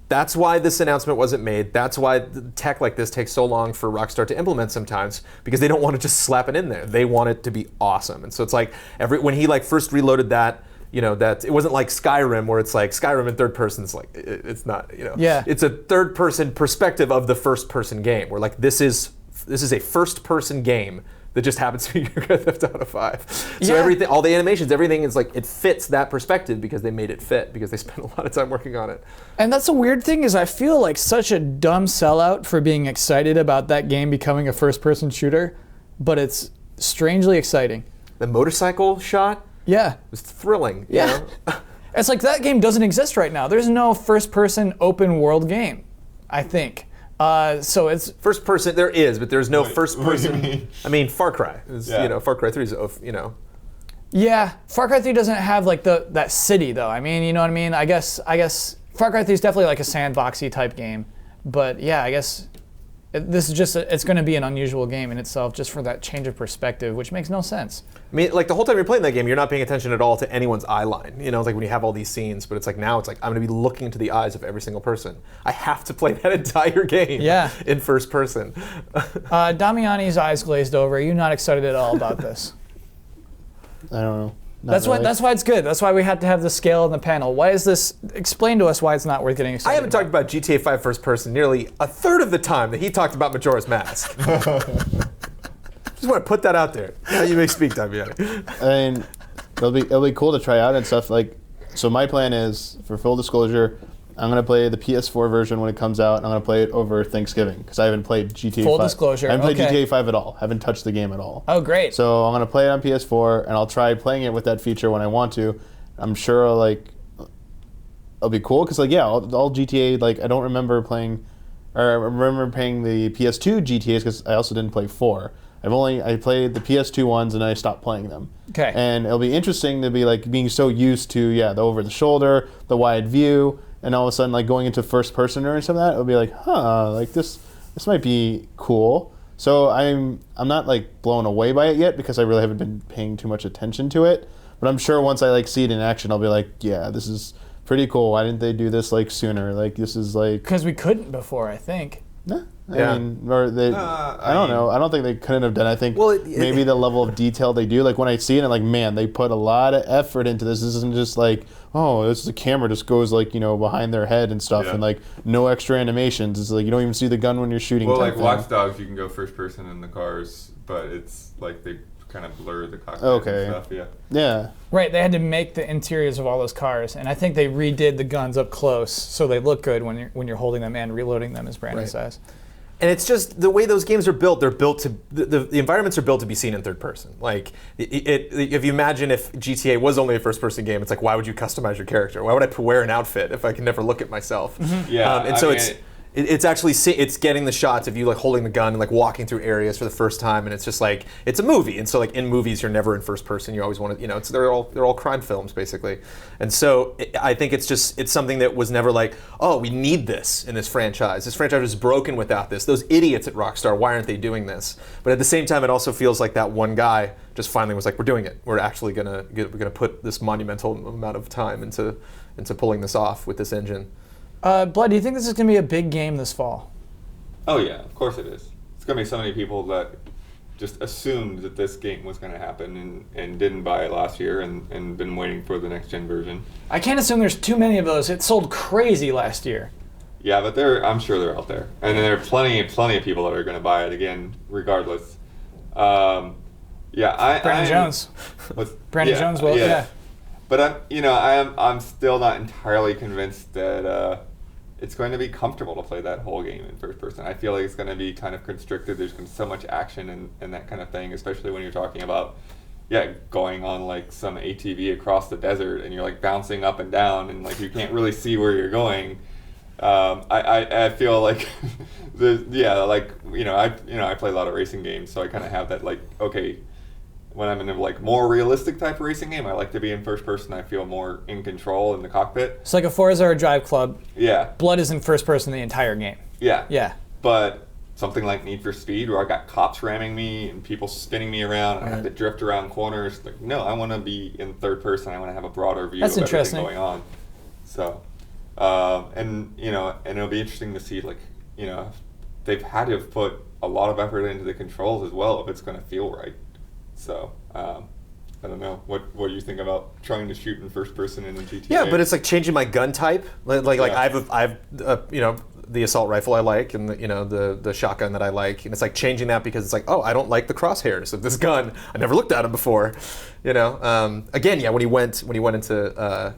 that's why this announcement wasn't made. That's why tech like this takes so long for Rockstar to implement sometimes, because they don't want to just slap it in there. They want it to be awesome. And so it's like when he like first reloaded that, you know, that it wasn't like Skyrim where it's like Skyrim in third person. It's like it's not, you know. Yeah. It's a third person perspective of the first person game. Where like this is a first person game that just happens to be Grand Theft Auto 5. So Yeah. everything, all the animations, everything is like, it fits that perspective because they made it fit, because they spent a lot of time working on it. And that's the weird thing is I feel like such a dumb sellout for being excited about that game becoming a first-person shooter, but it's strangely exciting. The motorcycle shot Yeah. was thrilling. you Yeah. know? It's like that game doesn't exist right now. There's no first-person open-world game, I think. So it's First person, there is, but there's no Wait, first what do you person. mean? I mean, Far Cry is, Yeah. you know, Far Cry 3 is, you know. yeah. Far Cry 3 doesn't have like that city though. I mean, you know what I mean? I guess Far Cry 3 is definitely like a sandboxy type game, but yeah, I guess this is just it's going to be an unusual game in itself, just for that change of perspective, which makes no sense. I mean, like the whole time you're playing that game, you're not paying attention at all to anyone's eye line. You know, it's like when you have all these scenes, but it's like now it's like I'm going to be looking into the eyes of every single person. I have to play that entire game Yeah. in first person. Damiani's eyes glazed over. Are you not excited at all about this? I don't know. Not That's why. really. That's why it's good. That's why we had to have the scale in the panel. Why is this? Explain to us why it's not worth getting excited. I haven't talked about GTA 5 first person nearly a third of the time that he talked about Majora's Mask. Just want to put that out there. Now you may speak, Damiani. I mean, it'll be cool to try out and stuff. Like, so my plan is, for full disclosure, I'm gonna play the PS4 version when it comes out. And I'm gonna play it over Thanksgiving because I haven't played GTA. Full 5. disclosure, I haven't played okay. GTA 5 at all. Haven't touched the game at all. Oh, great. So I'm gonna play it on PS4, and I'll try playing it with that feature when I want to. I'm sure it'll be cool because all GTA, like I don't remember playing, or I remember playing the PS2 GTAs because I also didn't play 4. I played the PS2 ones and I stopped playing them. Okay. And it'll be interesting to be like being so used to the over the shoulder, the wide view, and all of a sudden like going into first person or something like that, it would be like, like this might be cool. So I'm not like blown away by it yet because I really haven't been paying too much attention to it. But I'm sure once I like see it in action, I'll be like, yeah, this is pretty cool. Why didn't they do this like sooner? Like this is like Because we couldn't before, I think. Nah, Yeah. I mean, or they. I don't know. I don't think they couldn't have done. I think Well, maybe the level of detail they do. Like when I see it, I'm like, man, they put a lot of effort into this. This isn't just like, oh, this is the camera just goes like behind their head and stuff, Yeah. and like no extra animations. It's like you don't even see the gun when you're shooting. Well, type like thing. Watch Dogs, you can go first person in the cars, but it's like they kind of blur the cockpit Okay. and stuff. Yeah. Yeah. Right, they had to make the interiors of all those cars, and I think they redid the guns up close so they look good when you're holding them and reloading them, as Brandon Right. says. And it's just the way those games are built. They're built to the environments are built to be seen in third person. Like if you imagine if GTA was only a first person game, it's like why would you customize your character? Why would I wear an outfit if I can never look at myself? Yeah, and I so mean, it's actually it's getting the shots of you like holding the gun and like walking through areas for the first time, and it's just like it's a movie. And so like in movies, you're never in first person. You always want to they're all crime films basically. And so I think it's something that was never like, oh, we need this in this franchise. This franchise is broken without this. Those idiots at Rockstar, why aren't they doing this? But at the same time, it also feels like that one guy just finally was like, we're doing it. We're actually gonna put this monumental amount of time into pulling this off with this engine. Blood, do you think this is going to be a big game this fall? Oh yeah, of course it is. It's gonna be so many people that just assumed that this game was gonna happen and didn't buy it last year and been waiting for the next gen version. I can't assume there's too many of those. It sold crazy last year. Yeah, but I'm sure they're out there, and then there are plenty of people that are gonna buy it again, regardless. Yeah, Brandon Jones. Brandon Jones will, yeah. But I'm still not entirely convinced that it's going to be comfortable to play that whole game in first person. I feel like it's going to be kind of constricted. There's going to be so much action and that kind of thing, especially when you're talking about, going on like some ATV across the desert and you're like bouncing up and down and like you can't really see where you're going. I feel like I play a lot of racing games, so I kind of have that like, okay, when I'm in a like more realistic type of racing game, I like to be in first person. I feel more in control in the cockpit. It's like a Forza or Drive Club. Yeah. Blood is in first person the entire game. Yeah. Yeah. But something like Need for Speed, where I got cops ramming me and people spinning me around, and I have to drift around corners. Like, no, I want to be in third person. I want to have a broader view That's of everything interesting. going on. So, and it'll be interesting to see, like, they've had to have put a lot of effort into the controls as well if it's going to feel right. So, I don't know. What do you think about trying to shoot in first person in the GTA? Yeah, but it's like changing my gun type. Like Yeah. I've the assault rifle I like, and the shotgun that I like, and it's like changing that because it's like, oh, I don't like the crosshairs of this gun. I never looked at them before, Again, yeah, when he went into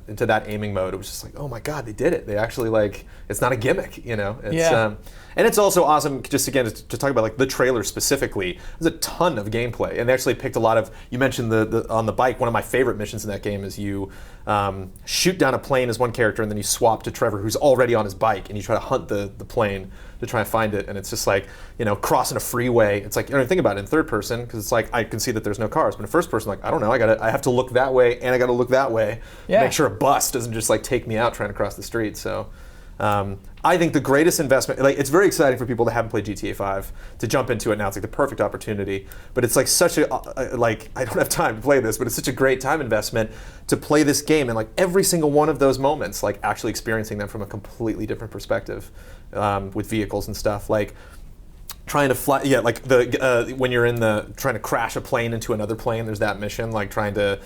that aiming mode, it was just like, oh my god, they did it. They actually like, it's not a gimmick, It's, Yeah. And it's also awesome, just again, to talk about like the trailer specifically. There's a ton of gameplay, and they actually picked a lot of. You mentioned the on the bike. One of my favorite missions in that game is you shoot down a plane as one character, and then you swap to Trevor, who's already on his bike, and you try to hunt the plane to try and find it. And it's just like crossing a freeway. It's like think about it in third person because it's like I can see that there's no cars, but in first person, like I don't know, I have to look that way and I got to look that way. Yeah. Make sure a bus doesn't just like take me out trying to cross the street. So. I think the greatest investment, like it's very exciting for people that haven't played GTA 5 to jump into it now. It's like the perfect opportunity, but it's like such a, like I don't have time to play this, but it's such a great time investment to play this game and like every single one of those moments, like actually experiencing them from a completely different perspective with vehicles and stuff. Like trying to fly, like when you're trying to crash a plane into another plane, there's that mission, like trying to,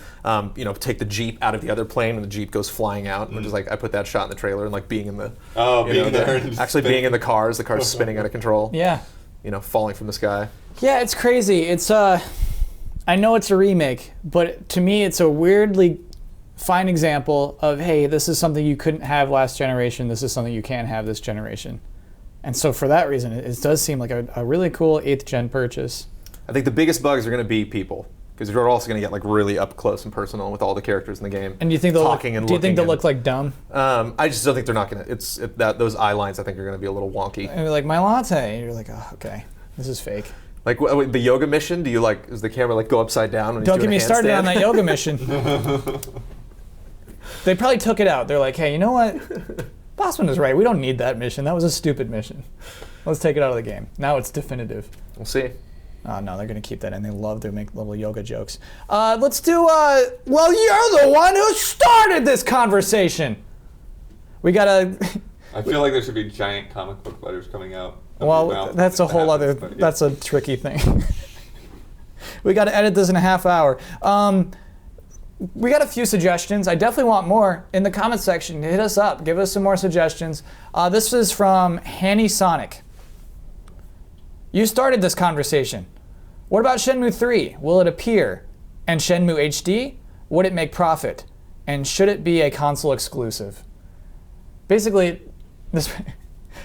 take the Jeep out of the other plane and the Jeep goes flying out, which is like, I put that shot in the trailer and like being in the, actually being in the car's spinning out of control, Yeah. Falling from the sky. Yeah, it's crazy. It's I know it's a remake, but to me it's a weirdly fine example of, hey, this is something you couldn't have last generation, this is something you can have this generation. And so for that reason, it does seem like a really cool 8th gen purchase. I think the biggest bugs are going to be people, because you're also going to get like really up close and personal with all the characters in the game. And do you think they'll talking and do you think they'll looking look like dumb? I just don't think they're not going to. Those eye lines I think are going to be a little wonky. And you're like, my latte. And you're like, oh, okay, this is fake. Like the yoga mission, do you like? Does the camera like go upside down when he's Don't doing get me a started on handstand? that yoga mission. They probably took it out. They're like, hey, you know what? Bossman is right. We don't need that mission. That was a stupid mission. Let's take it out of the game. Now it's definitive. We'll see. Oh, no, they're going to keep that in. They love to make little yoga jokes. Let's do, well, you're the one who started this conversation. We got to... I feel like there should be giant comic book letters coming out. of your Well, mouth that's a if that whole other, happens, but yeah. that's a tricky thing. We got to edit this in a half hour. We got a few suggestions. I definitely want more. In the comment section, hit us up. Give us some more suggestions. This is from Hanny Sonic. You started this conversation. What about Shenmue 3? Will it appear? And Shenmue HD? Would it make profit? And should it be a console exclusive? Basically, this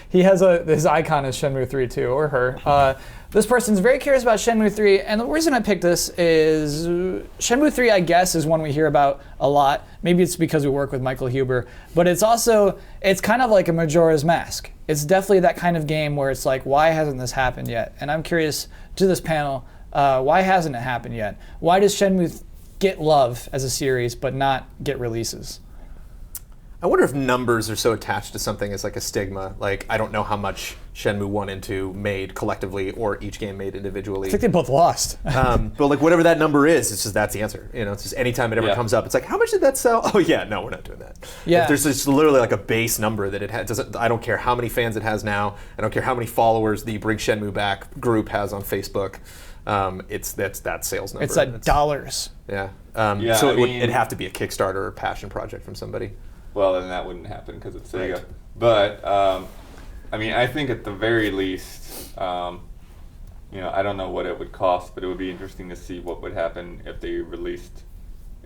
he has his icon is Shenmue 3 too, or her. This person's very curious about Shenmue 3, and the reason I picked this is Shenmue 3, I guess, is one we hear about a lot. Maybe it's because we work with Michael Huber, but it's kind of like a Majora's Mask. It's definitely that kind of game where it's like, why hasn't this happened yet? And I'm curious to this panel, why hasn't it happened yet? Why does Shenmue get love as a series but not get releases? I wonder if numbers are so attached to something as like a stigma. Like, I don't know how much Shenmue 1 and 2 made collectively or each game made individually. I think they both lost. But like whatever that number is, it's just that's the answer. You know, it's just anytime it ever comes up, it's like, how much did that sell? Oh yeah, no, we're not doing that. Yeah. If there's just literally like a base number that it doesn't. I don't care how many fans it has now. I don't care how many followers the Bring Shenmue Back group has on Facebook. It's that sales number. It's at dollars. Yeah. Yeah, So I mean- it'd have to be a Kickstarter or passion project from somebody. Well, then that wouldn't happen because it's Sega. But I mean, I think at the very least, I don't know what it would cost, but it would be interesting to see what would happen if they released.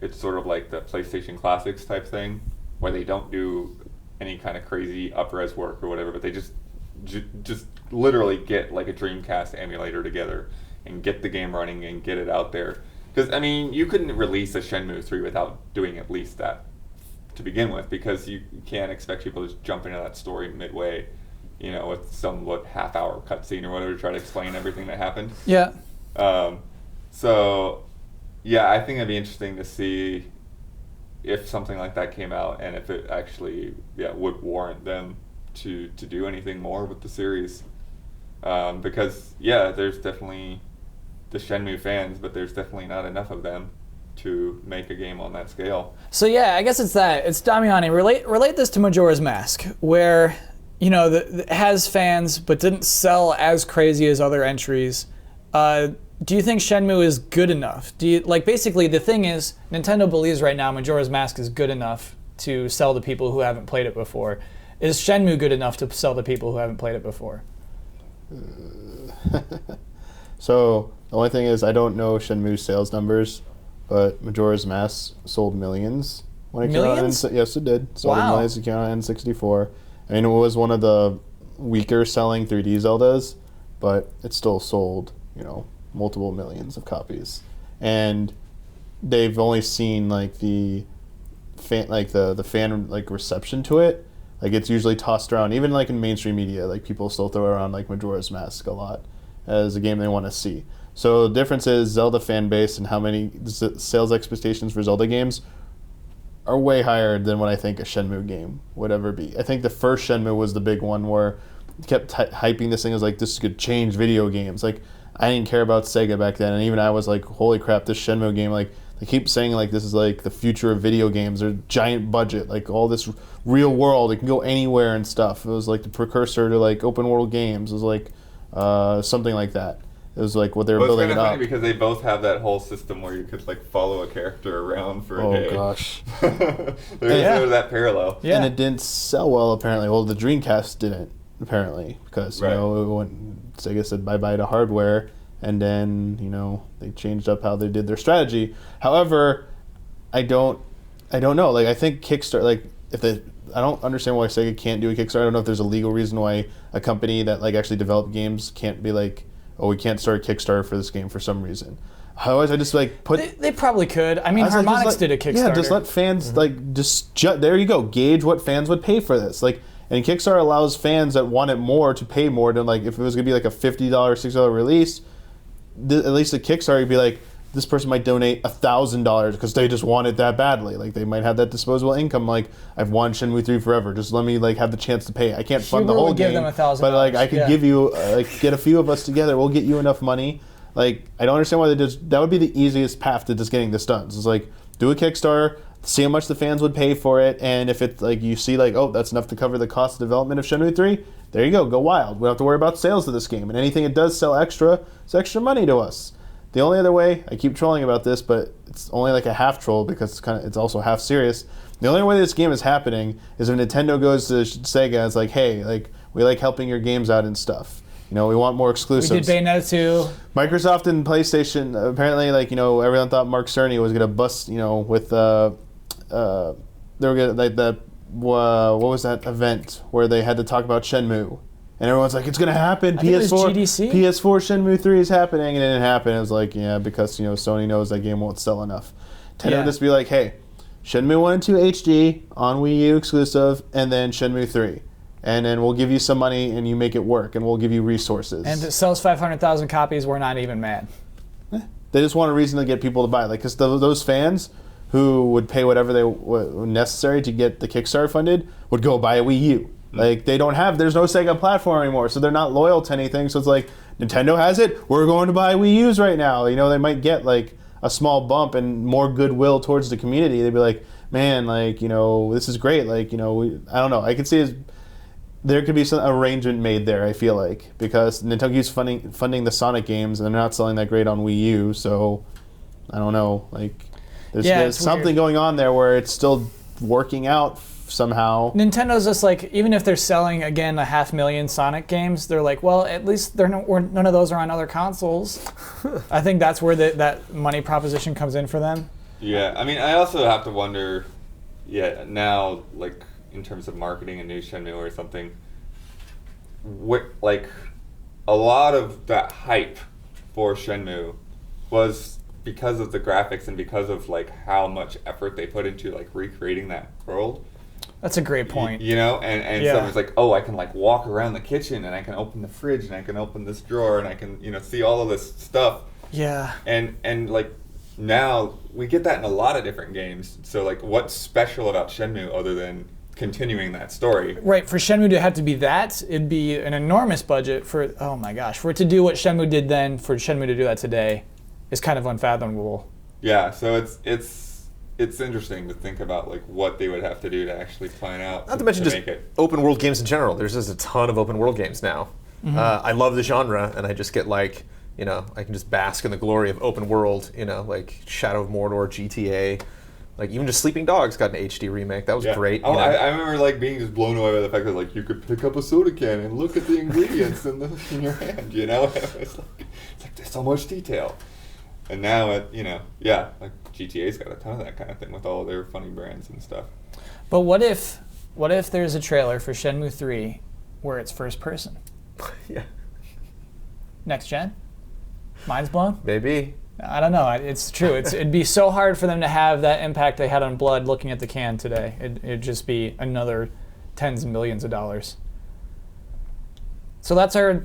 It's sort of like the PlayStation Classics type thing, where they don't do any kind of crazy up-res work or whatever, but they just literally get like a Dreamcast emulator together and get the game running and get it out there. Because I mean, you couldn't release a Shenmue 3 without doing at least that to begin with, because you can't expect people to just jump into that story midway, with some half-hour cutscene or whatever to try to explain everything that happened. Yeah. So, yeah, I think it'd be interesting to see if something like that came out and if it actually, would warrant them to do anything more with the series. Because, there's definitely the Shenmue fans, but there's definitely not enough of them to make a game on that scale. So yeah, I guess it's that. It's Damiani. Relate this to Majora's Mask, where it has fans but didn't sell as crazy as other entries. Do you think Shenmue is good enough? Basically the thing is, Nintendo believes right now Majora's Mask is good enough to sell to people who haven't played it before. Is Shenmue good enough to sell to people who haven't played it before? So the only thing is, I don't know Shenmue's sales numbers, but Majora's Mask sold millions when it came out. Millions? Yes, it did. Sold Wow. millions. It came out in N64. I mean, it was one of the weaker selling 3D Zeldas, but it still sold, multiple millions of copies. And they've only seen the fan reception to it. Like, it's usually tossed around, even in mainstream media. Like, people still throw around Majora's Mask a lot as a game they want to see. So the difference is Zelda fan base and how many sales expectations for Zelda games are way higher than what I think a Shenmue game would ever be. I think the first Shenmue was the big one where it kept hyping this thing as this could change video games. I didn't care about Sega back then, and even I was like, holy crap, this Shenmue game, they keep saying this is the future of video games. They're giant budget, all this real world, it can go anywhere and stuff. It was the precursor to open world games. It was something like that. It was what they were building it It's kind of up. funny because they both have that whole system where you could follow a character around for a day. Oh gosh. There's that parallel. Yeah. And it didn't sell well, apparently. Well, the Dreamcast didn't, apparently, because Right. Sega said bye-bye to hardware, and then they changed up how they did their strategy. However, I don't know. I think Kickstarter, I don't understand why Sega can't do a Kickstarter. I don't know if there's a legal reason why a company that actually developed games can't be we can't start a Kickstarter for this game for some reason. Otherwise, I just put. They probably could. I mean, I was like, Harmonix just did a Kickstarter. Yeah, just let fans there you go. Gauge what fans would pay for this. And Kickstarter allows fans that want it more to pay more than if it was gonna be a $50, $60 release. At least the Kickstarter would be this person might donate $1,000 because they just want it that badly. Like they might have that disposable income. Like I've wanted Shenmue 3 forever. Just let me like have the chance to pay. I can't fund the Huber whole would give game, them $1,000, but like I could yeah. give you like get a few of us together. We'll get you enough money. Like I don't understand why they just. That would be the easiest path to just getting this done. So it's like do a Kickstarter, see how much the fans would pay for it, and if it's like you see like oh that's enough to cover the cost of development of Shenmue 3. There you go wild. We don't have to worry about sales of this game, and anything it does sell extra, it's extra money to us. The only other way, I keep trolling about this, but it's only like a half troll because it's also half serious. The only way this game is happening is if Nintendo goes to Sega and it's like, hey, like we like helping your games out and stuff. You know, we want more We exclusives. did Bayonetta 2. Microsoft and PlayStation, apparently, like, you know, everyone thought Mark Cerny was going to bust, you know, with, they were going to, like, what was that event where they had to talk about Shenmue? And everyone's like, it's going to happen. I think it was GDC? PS4 Shenmue 3 is happening. And it didn't happen. It was like, yeah, because, you know, Sony knows that game won't sell enough. Nintendo Yeah. just be like, hey, Shenmue 1 and 2 HD on Wii U exclusive, and then Shenmue 3. And then we'll give you some money and you make it work, and we'll give you resources. And it sells 500,000 copies. We're not even mad. They just want a reason to get people to buy. Like, because those fans who would pay whatever they were necessary to get the Kickstarter funded would go buy a Wii U. Like, there's no Sega platform anymore, so they're not loyal to anything. So it's like, Nintendo has it, we're going to buy Wii U's right now. You know, they might get, like, a small bump and more goodwill towards the community. They'd be like, man, like, you know, this is great. Like, you know, I don't know. I could see there could be some arrangement made there, I feel like, because Nintendo keeps funding the Sonic games, and they're not selling that great on Wii U, so I don't know. Like, there's it's something weird. going on there where it's still working out somehow. Nintendo's just like, even if they're selling, again, 500,000 Sonic games, they're like, well, at least none of those are on other consoles. I think that's where that money proposition comes in for them. Yeah, I mean, I also have to wonder, now, like, in terms of marketing a new Shenmue or something, like, a lot of that hype for Shenmue was because of the graphics and because of, like, how much effort they put into, like, recreating that world. That's a great point. You know, and Yeah. so it's like, oh, I can, like, walk around the kitchen and I can open the fridge and I can open this drawer and I can, you know, see all of this stuff. Yeah. And like, now we get that in a lot of different games. So, like, what's special about Shenmue other than continuing that story? Right, for Shenmue to have to be that, it'd be an enormous budget for, oh my gosh, for it to do what Shenmue did then, for Shenmue to do that today, is kind of unfathomable. Yeah, so it's interesting to think about, like, what they would have to do to actually plan out Not to mention just make it. open world games in general. There's just a ton of open world games now. I love the genre, and I just get like, you know, I can just bask in the glory of open world. You know, like Shadow of Mordor, GTA, like even just Sleeping Dogs got an HD remake. That was great. Oh, you know? I remember, like, being just blown away by the fact that, like, you could pick up a soda can and look at the ingredients in your hand. You know, it's like there's so much detail. And now like GTA's got a ton of that kind of thing with all of their funny brands and stuff. But what if there's a trailer for Shenmue 3 where it's first person? Yeah, Next gen? Mind's blown? maybe. I don't know. It's true. It'd be so hard for them to have that impact they had on Blood looking at the can today. It'd just be another tens of millions of dollars. So that's our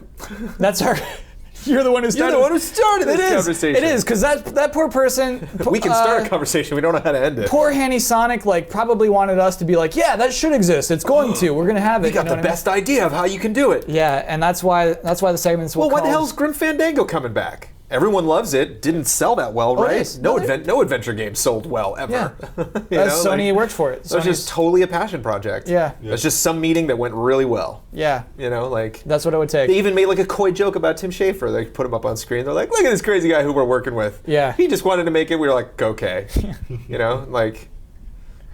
you're the one who started. You're the one who started this conversation. It is, because that poor person. We can start a conversation. We don't know how to end it. Poor Hanny Sonic, like, probably wanted us to be like, yeah, that should exist. It's going to. We're gonna have it. We got you know the what I mean? best idea of how you can do it. Yeah, and that's why the segments. Well, why the hell's Grim Fandango coming back? Everyone loves it. Didn't sell that well, right? yes. No, Really? no adventure game sold well ever. Yeah. You Sony like, worked for it. That was just totally a passion project. Yeah. It's just some meeting that went really well. Yeah, You know, like that's what it would take. they even made like a coy joke about Tim Schafer. They put him up on screen. They're like, "Look at this crazy guy who we're working with." Yeah. He just wanted to make it. We were like, "Okay," you know, like.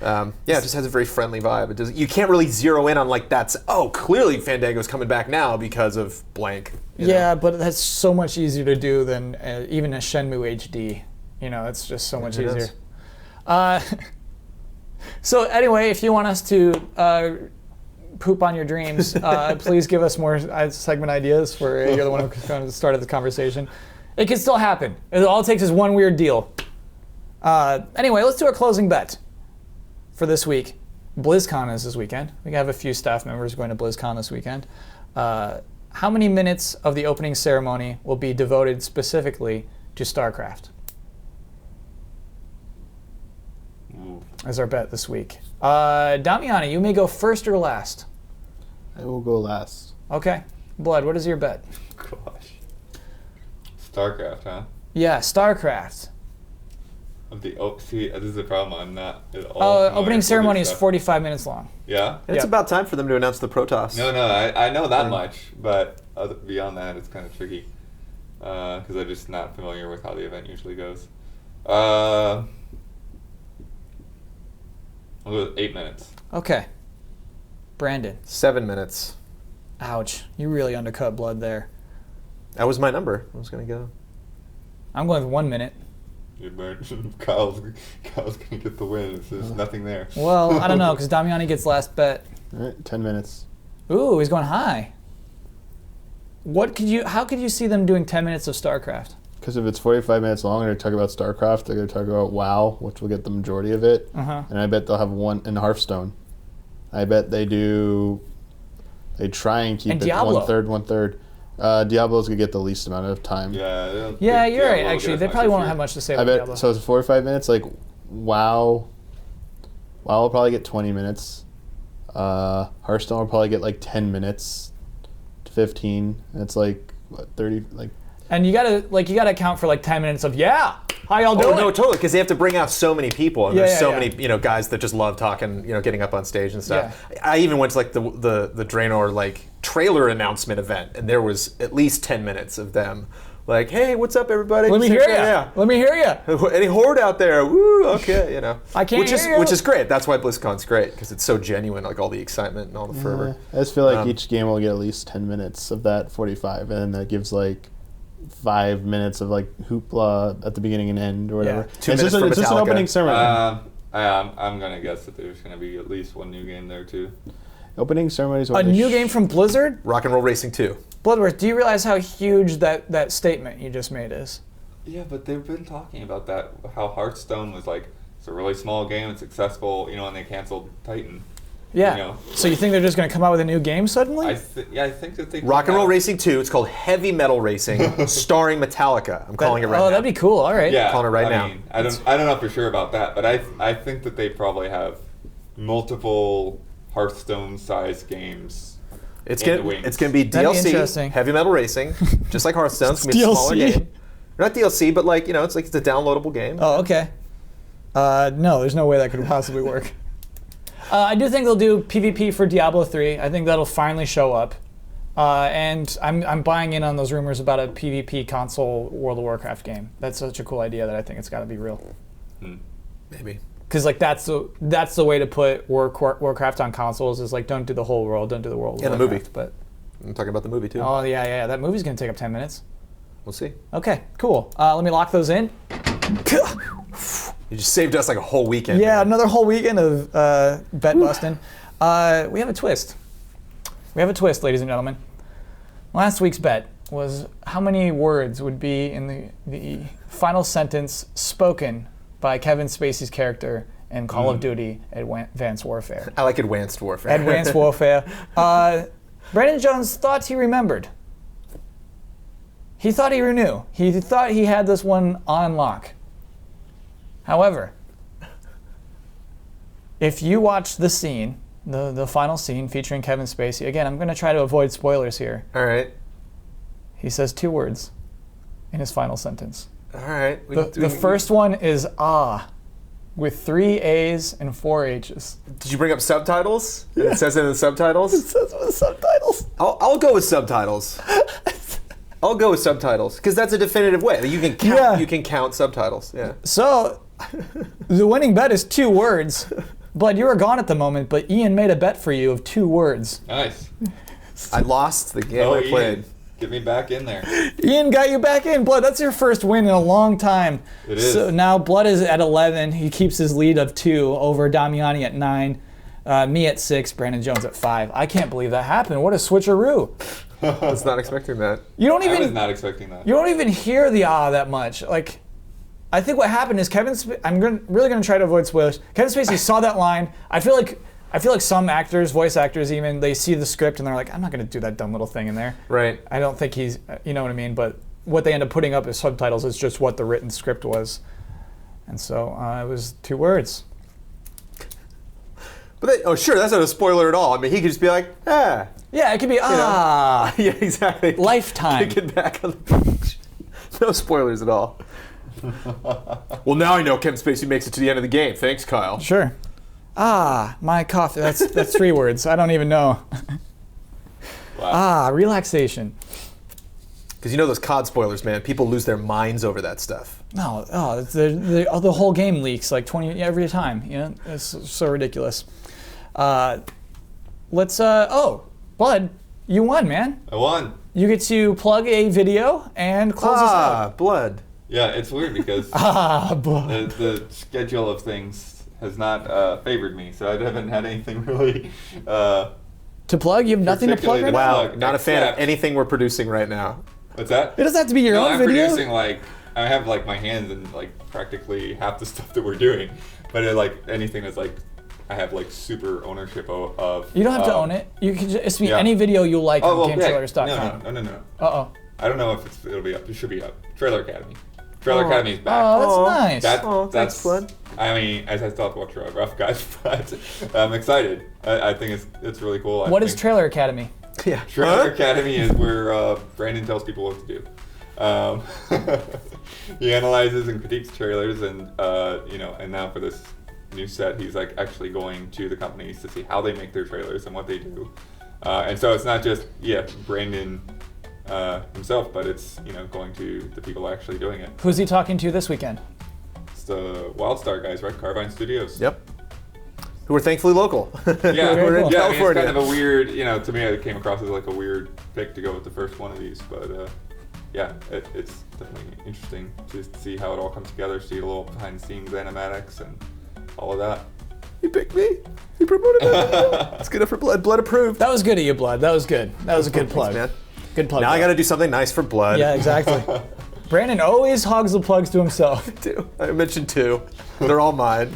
It just has a very friendly vibe. It does. You can't really zero in on like clearly Fandango's coming back now because of blank. you know? Yeah, but that's so much easier to do than even a Shenmue HD. You know, it's just so much It easier. is. So anyway, if you want us to poop on your dreams, please give us more segment ideas. For you're the one who kind of started the conversation. It can still happen. It all it takes is one weird deal. Anyway, let's do our closing bet for this week. BlizzCon is this weekend. We have a few staff members going to BlizzCon this weekend. How many minutes of the opening ceremony will be devoted specifically to StarCraft? Ooh. as our bet this week. Damiani, you may go first or last. I will go last. Okay. Blood, what is your bet? Gosh. StarCraft, huh? Yeah, StarCraft. See, this is the problem. I'm not at all. familiar Opening with ceremony this is stuff. 45 minutes long. Yeah. It's Yeah. about time for them to announce the Protoss. No, I know that much, but beyond that, it's kind of tricky because I'm just not familiar with how the event usually goes. I'll go with 8 minutes. Okay. Brandon. 7 minutes. Ouch. You really undercut Blood there. That was my number. I was gonna go. I'm going with 1 minute. Kyle's gonna get the win. There's nothing there. Well, I don't know, because Damiani gets last bet. All right, 10 minutes. Ooh, he's going high. How could you see them doing 10 minutes of StarCraft? Because if it's 45 minutes long and they're talking about StarCraft, they're going to talk about WoW, which will get the majority of it. Uh-huh. And I bet they'll have one in Hearthstone. I bet they try and keep And it Diablo. one third. Diablo's going to get the least amount of time. Yeah. Yeah, you're right, Diablo will actually. get They as probably much won't as have you. much to say I about bet, Diablo. so it's 45 minutes, like WoW will probably get 20 minutes. Hearthstone will probably get like 10 minutes to 15. And it's like, what, 30, like, And you gotta account for like 10 minutes of, yeah, how y'all Oh doing? no, totally, because they have to bring out so many people, and Yeah, there's yeah, so yeah. many guys that just love talking, getting up on stage and stuff. I even went to like the Draenor like trailer announcement event, and there was at least 10 minutes of them, like, hey, what's up, everybody? Let me Just hear like, ya. yeah. Let me hear ya. Any horde out there? Woo, okay, I can't which is hear you. which is great. That's why BlizzCon's great, because it's so genuine, like all the excitement and all the fervor. I just feel like each game will get at least 10 minutes of that 45, and then that gives like 5 minutes of like hoopla at the beginning and end or whatever. Yeah. 2 It's minutes just, for it's just an Metallica. opening ceremony. I'm gonna guess that there's gonna be at least one new game there too. Opening ceremony is A what they new game from Blizzard? Rock and Roll Racing 2. Bloodworth, do you realize how huge that statement you just made is? Yeah, but they've been talking about that. How Hearthstone was like, it's a really small game, it's successful, and they canceled Titan. Yeah. You know. So you think they're just going to come out with a new game suddenly? I think that they Rock and Roll have- Racing 2. It's called Heavy Metal Racing, starring Metallica. I'm calling it right now. that'd be cool. All right. Yeah, Calling it right now. mean, I don't know for sure about that, but I think that they probably have multiple Hearthstone-sized games. It's in the gonna wings. it's gonna be That'd be DLC, interesting. Heavy Metal Racing, just like Hearthstone. It's gonna be a smaller DLC. game. Not DLC, but like it's like it's a downloadable game. Oh, okay. No, there's no way that could possibly work. I do think they'll do PvP for Diablo 3. I think that'll finally show up. And I'm buying in on those rumors about a PvP console World of Warcraft game. That's such a cool idea that I think it's got to be real. Maybe. Because like that's the way to put Warcraft on consoles is like don't do the whole world, don't do the world. Yeah, the movie. But I'm talking about the movie too. oh yeah, that movie's gonna take up 10 minutes. We'll see. Okay, cool. Let me lock those in. You just saved us like a whole weekend. Yeah, man. another whole weekend of bet busting. We have a twist. We have a twist, ladies and gentlemen. Last week's bet was how many words would be in the final sentence spoken by Kevin Spacey's character in Call of Duty Advanced Warfare. I like Advanced Warfare. Advanced Warfare. Brandon Jones thought he remembered. He thought he knew. He thought he had this one on lock. However, if you watch the scene, the final scene featuring Kevin Spacey, again, I'm going to try to avoid spoilers here. All right. He says 2 words in his final sentence. All right. The first one is with 3 A's and 4 H's. Did you bring up subtitles? It says it in the subtitles. That's with the subtitles. I'll go with subtitles. I'll go with subtitles because that's a definitive way. You can count. Yeah. You can count subtitles. Yeah. So, the winning bet is 2 words. But you were gone at the moment, but Ian made a bet for you of 2 words. Nice. I lost the game I played. Ian, get me back in there. Ian got you back in, Blood. That's your first win in a long time. It is. So now Blood is at 11. He keeps his lead of 2 over Damiani at 9. Me at 6. Brandon Jones at 5. I can't believe that happened. What a switcheroo. I was not expecting that. You don't I was even not expecting that. you don't even hear the that much. Like, I think what happened is really going to try to avoid spoilers. Kevin Spacey saw that line. I feel like some actors, voice actors even, they see the script and they're like, I'm not going to do that dumb little thing in there. Right. I don't think he's, you know what I mean? But what they end up putting up as subtitles is just what the written script was. And so it was 2 words. Sure, that's not a spoiler at all. I mean, he could just be like, ah. Yeah, it could be Yeah, exactly. lifetime. Get back on the beach. No spoilers at all. Well, now I know Kevin Spacey makes it to the end of the game. Thanks, Kyle. Sure. My coffee. That's 3 words. I don't even know. Relaxation. Because you know those COD spoilers, man. People lose their minds over that stuff. No, the whole game leaks like 20 every time. You know, it's so ridiculous. Blood, you won, man. I won. You get to plug a video and close us out. Blood. Yeah, it's weird because Blood. the schedule of things has not favored me, so I haven't had anything really. To plug? You have nothing to plug right now? Wow, not a fan of anything we're producing right now. What's that? It doesn't have to be your own I'm video. producing I have my hands in practically half the stuff that we're doing, but anything that's I have super ownership of. You don't have to own it. You can just be any video you like on GameTrailers.com. No. Uh-oh. I don't know if it'll be up. It should be up. Trailer Academy. Trailer Academy is back. Oh, that's nice. Thanks, Blood. I mean, I still have to watch Rough Guys, but I'm excited. I think it's really cool. What is Trailer Academy? Yeah. Trailer Academy is where Brandon tells people what to do. He analyzes and critiques trailers, and and now for this new set, he's actually going to the companies to see how they make their trailers and what they do. And so it's not just Brandon himself, but it's going to the people actually doing it. Who's he talking to this weekend? It's the WildStar guys, right? Carvine Studios. Yep. Who are thankfully local. Yeah, Very cool. yeah. I mean, California. it's kind of a weird, to me, it came across as a weird pick to go with the first one of these, but yeah, it's definitely interesting to see how it all comes together, see a little behind the scenes animatics and all of that. He picked me. He promoted me. It's good for Blood. Blood approved. That was good of you, Blood. That was good. That was a good plug. Thanks, man. Good plug. Now I Blood. got to do something nice for Blood. Yeah, exactly. Brandon always hogs the plugs to himself. I mentioned 2. They're all mine.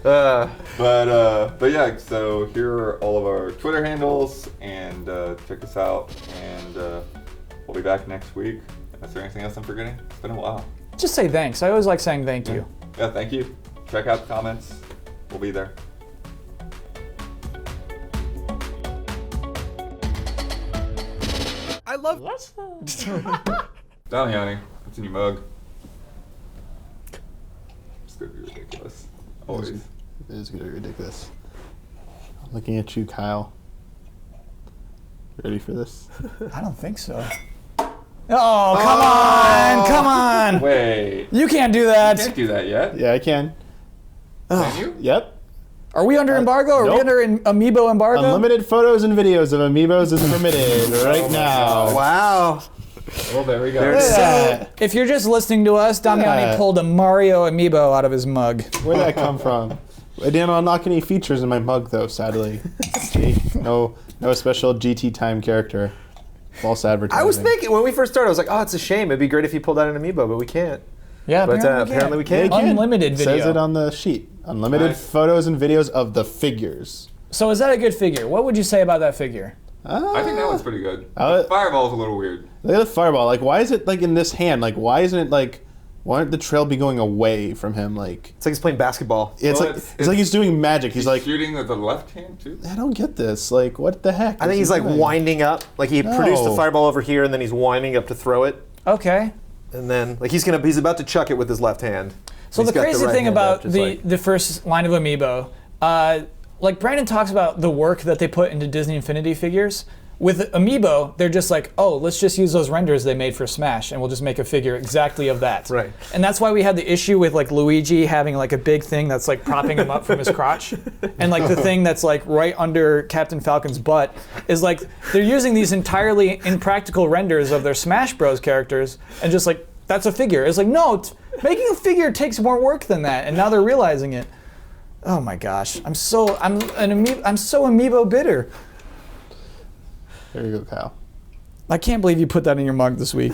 But yeah, so here are all of our Twitter handles, and check us out, and we'll be back next week. Is there anything else I'm forgetting? It's been a while. Just say thanks. I always like saying thank you. Yeah, thank you. Check out the comments. We'll be there. I love. Daliani, what's in your mug? It's gonna be ridiculous. Always. It is gonna be ridiculous. I'm looking at you, Kyle. Ready for this? I don't think so. Oh, come on! Wait. You can't do that. You can't do that yet. Yeah, I can. Can you? Yep. Are we under embargo? Are we nope. under an Amiibo embargo? Unlimited photos and videos of Amiibos is permitted right now. Wow. Well, there we go. There it is. Yeah. If you're just listening to us, Damiani Yeah. pulled a Mario Amiibo out of his mug. Where'd that come from? I didn't unlock any features in my mug, though, sadly. See? No special GT time character. False advertising. I was thinking when we first started, I was like, oh, it's a shame. It'd be great if you pulled out an Amiibo, but we can't. Yeah, But apparently we can. They can. Unlimited video. Says it on the sheet. Unlimited Nice. photos and videos of the figures. So is that a good figure? What would you say about that figure? I think that one's pretty good. Uh, Fireball's a little weird. Look at the fireball. Like, why is it in this hand? Like, why isn't it why aren't the trail be going away from him? Like, It's like he's playing basketball. it's Well, it's like he's doing magic. He's like, shooting with the left hand too. I don't get this. Like, what the heck? I think is he's he like doing? winding up. Like he produced the No. fireball over here, and then he's winding up to throw it. Okay. And then he's about to chuck it with his left hand. So He's the got crazy right thing hand about up, just the like- the first line of Amiibo, like Brandon talks about the work that they put into Disney Infinity figures. With Amiibo, they're just like, oh, let's just use those renders they made for Smash, and we'll just make a figure exactly of that. Right. And that's why we had the issue with Luigi having a big thing that's propping him up from his crotch, and the thing that's right under Captain Falcon's butt is they're using these entirely impractical renders of their Smash Bros characters, and just that's a figure. It's no, making a figure takes more work than that, and now they're realizing it. Oh my gosh, I'm so Amiibo bitter. There you go, Kyle. I can't believe you put that in your mug this week.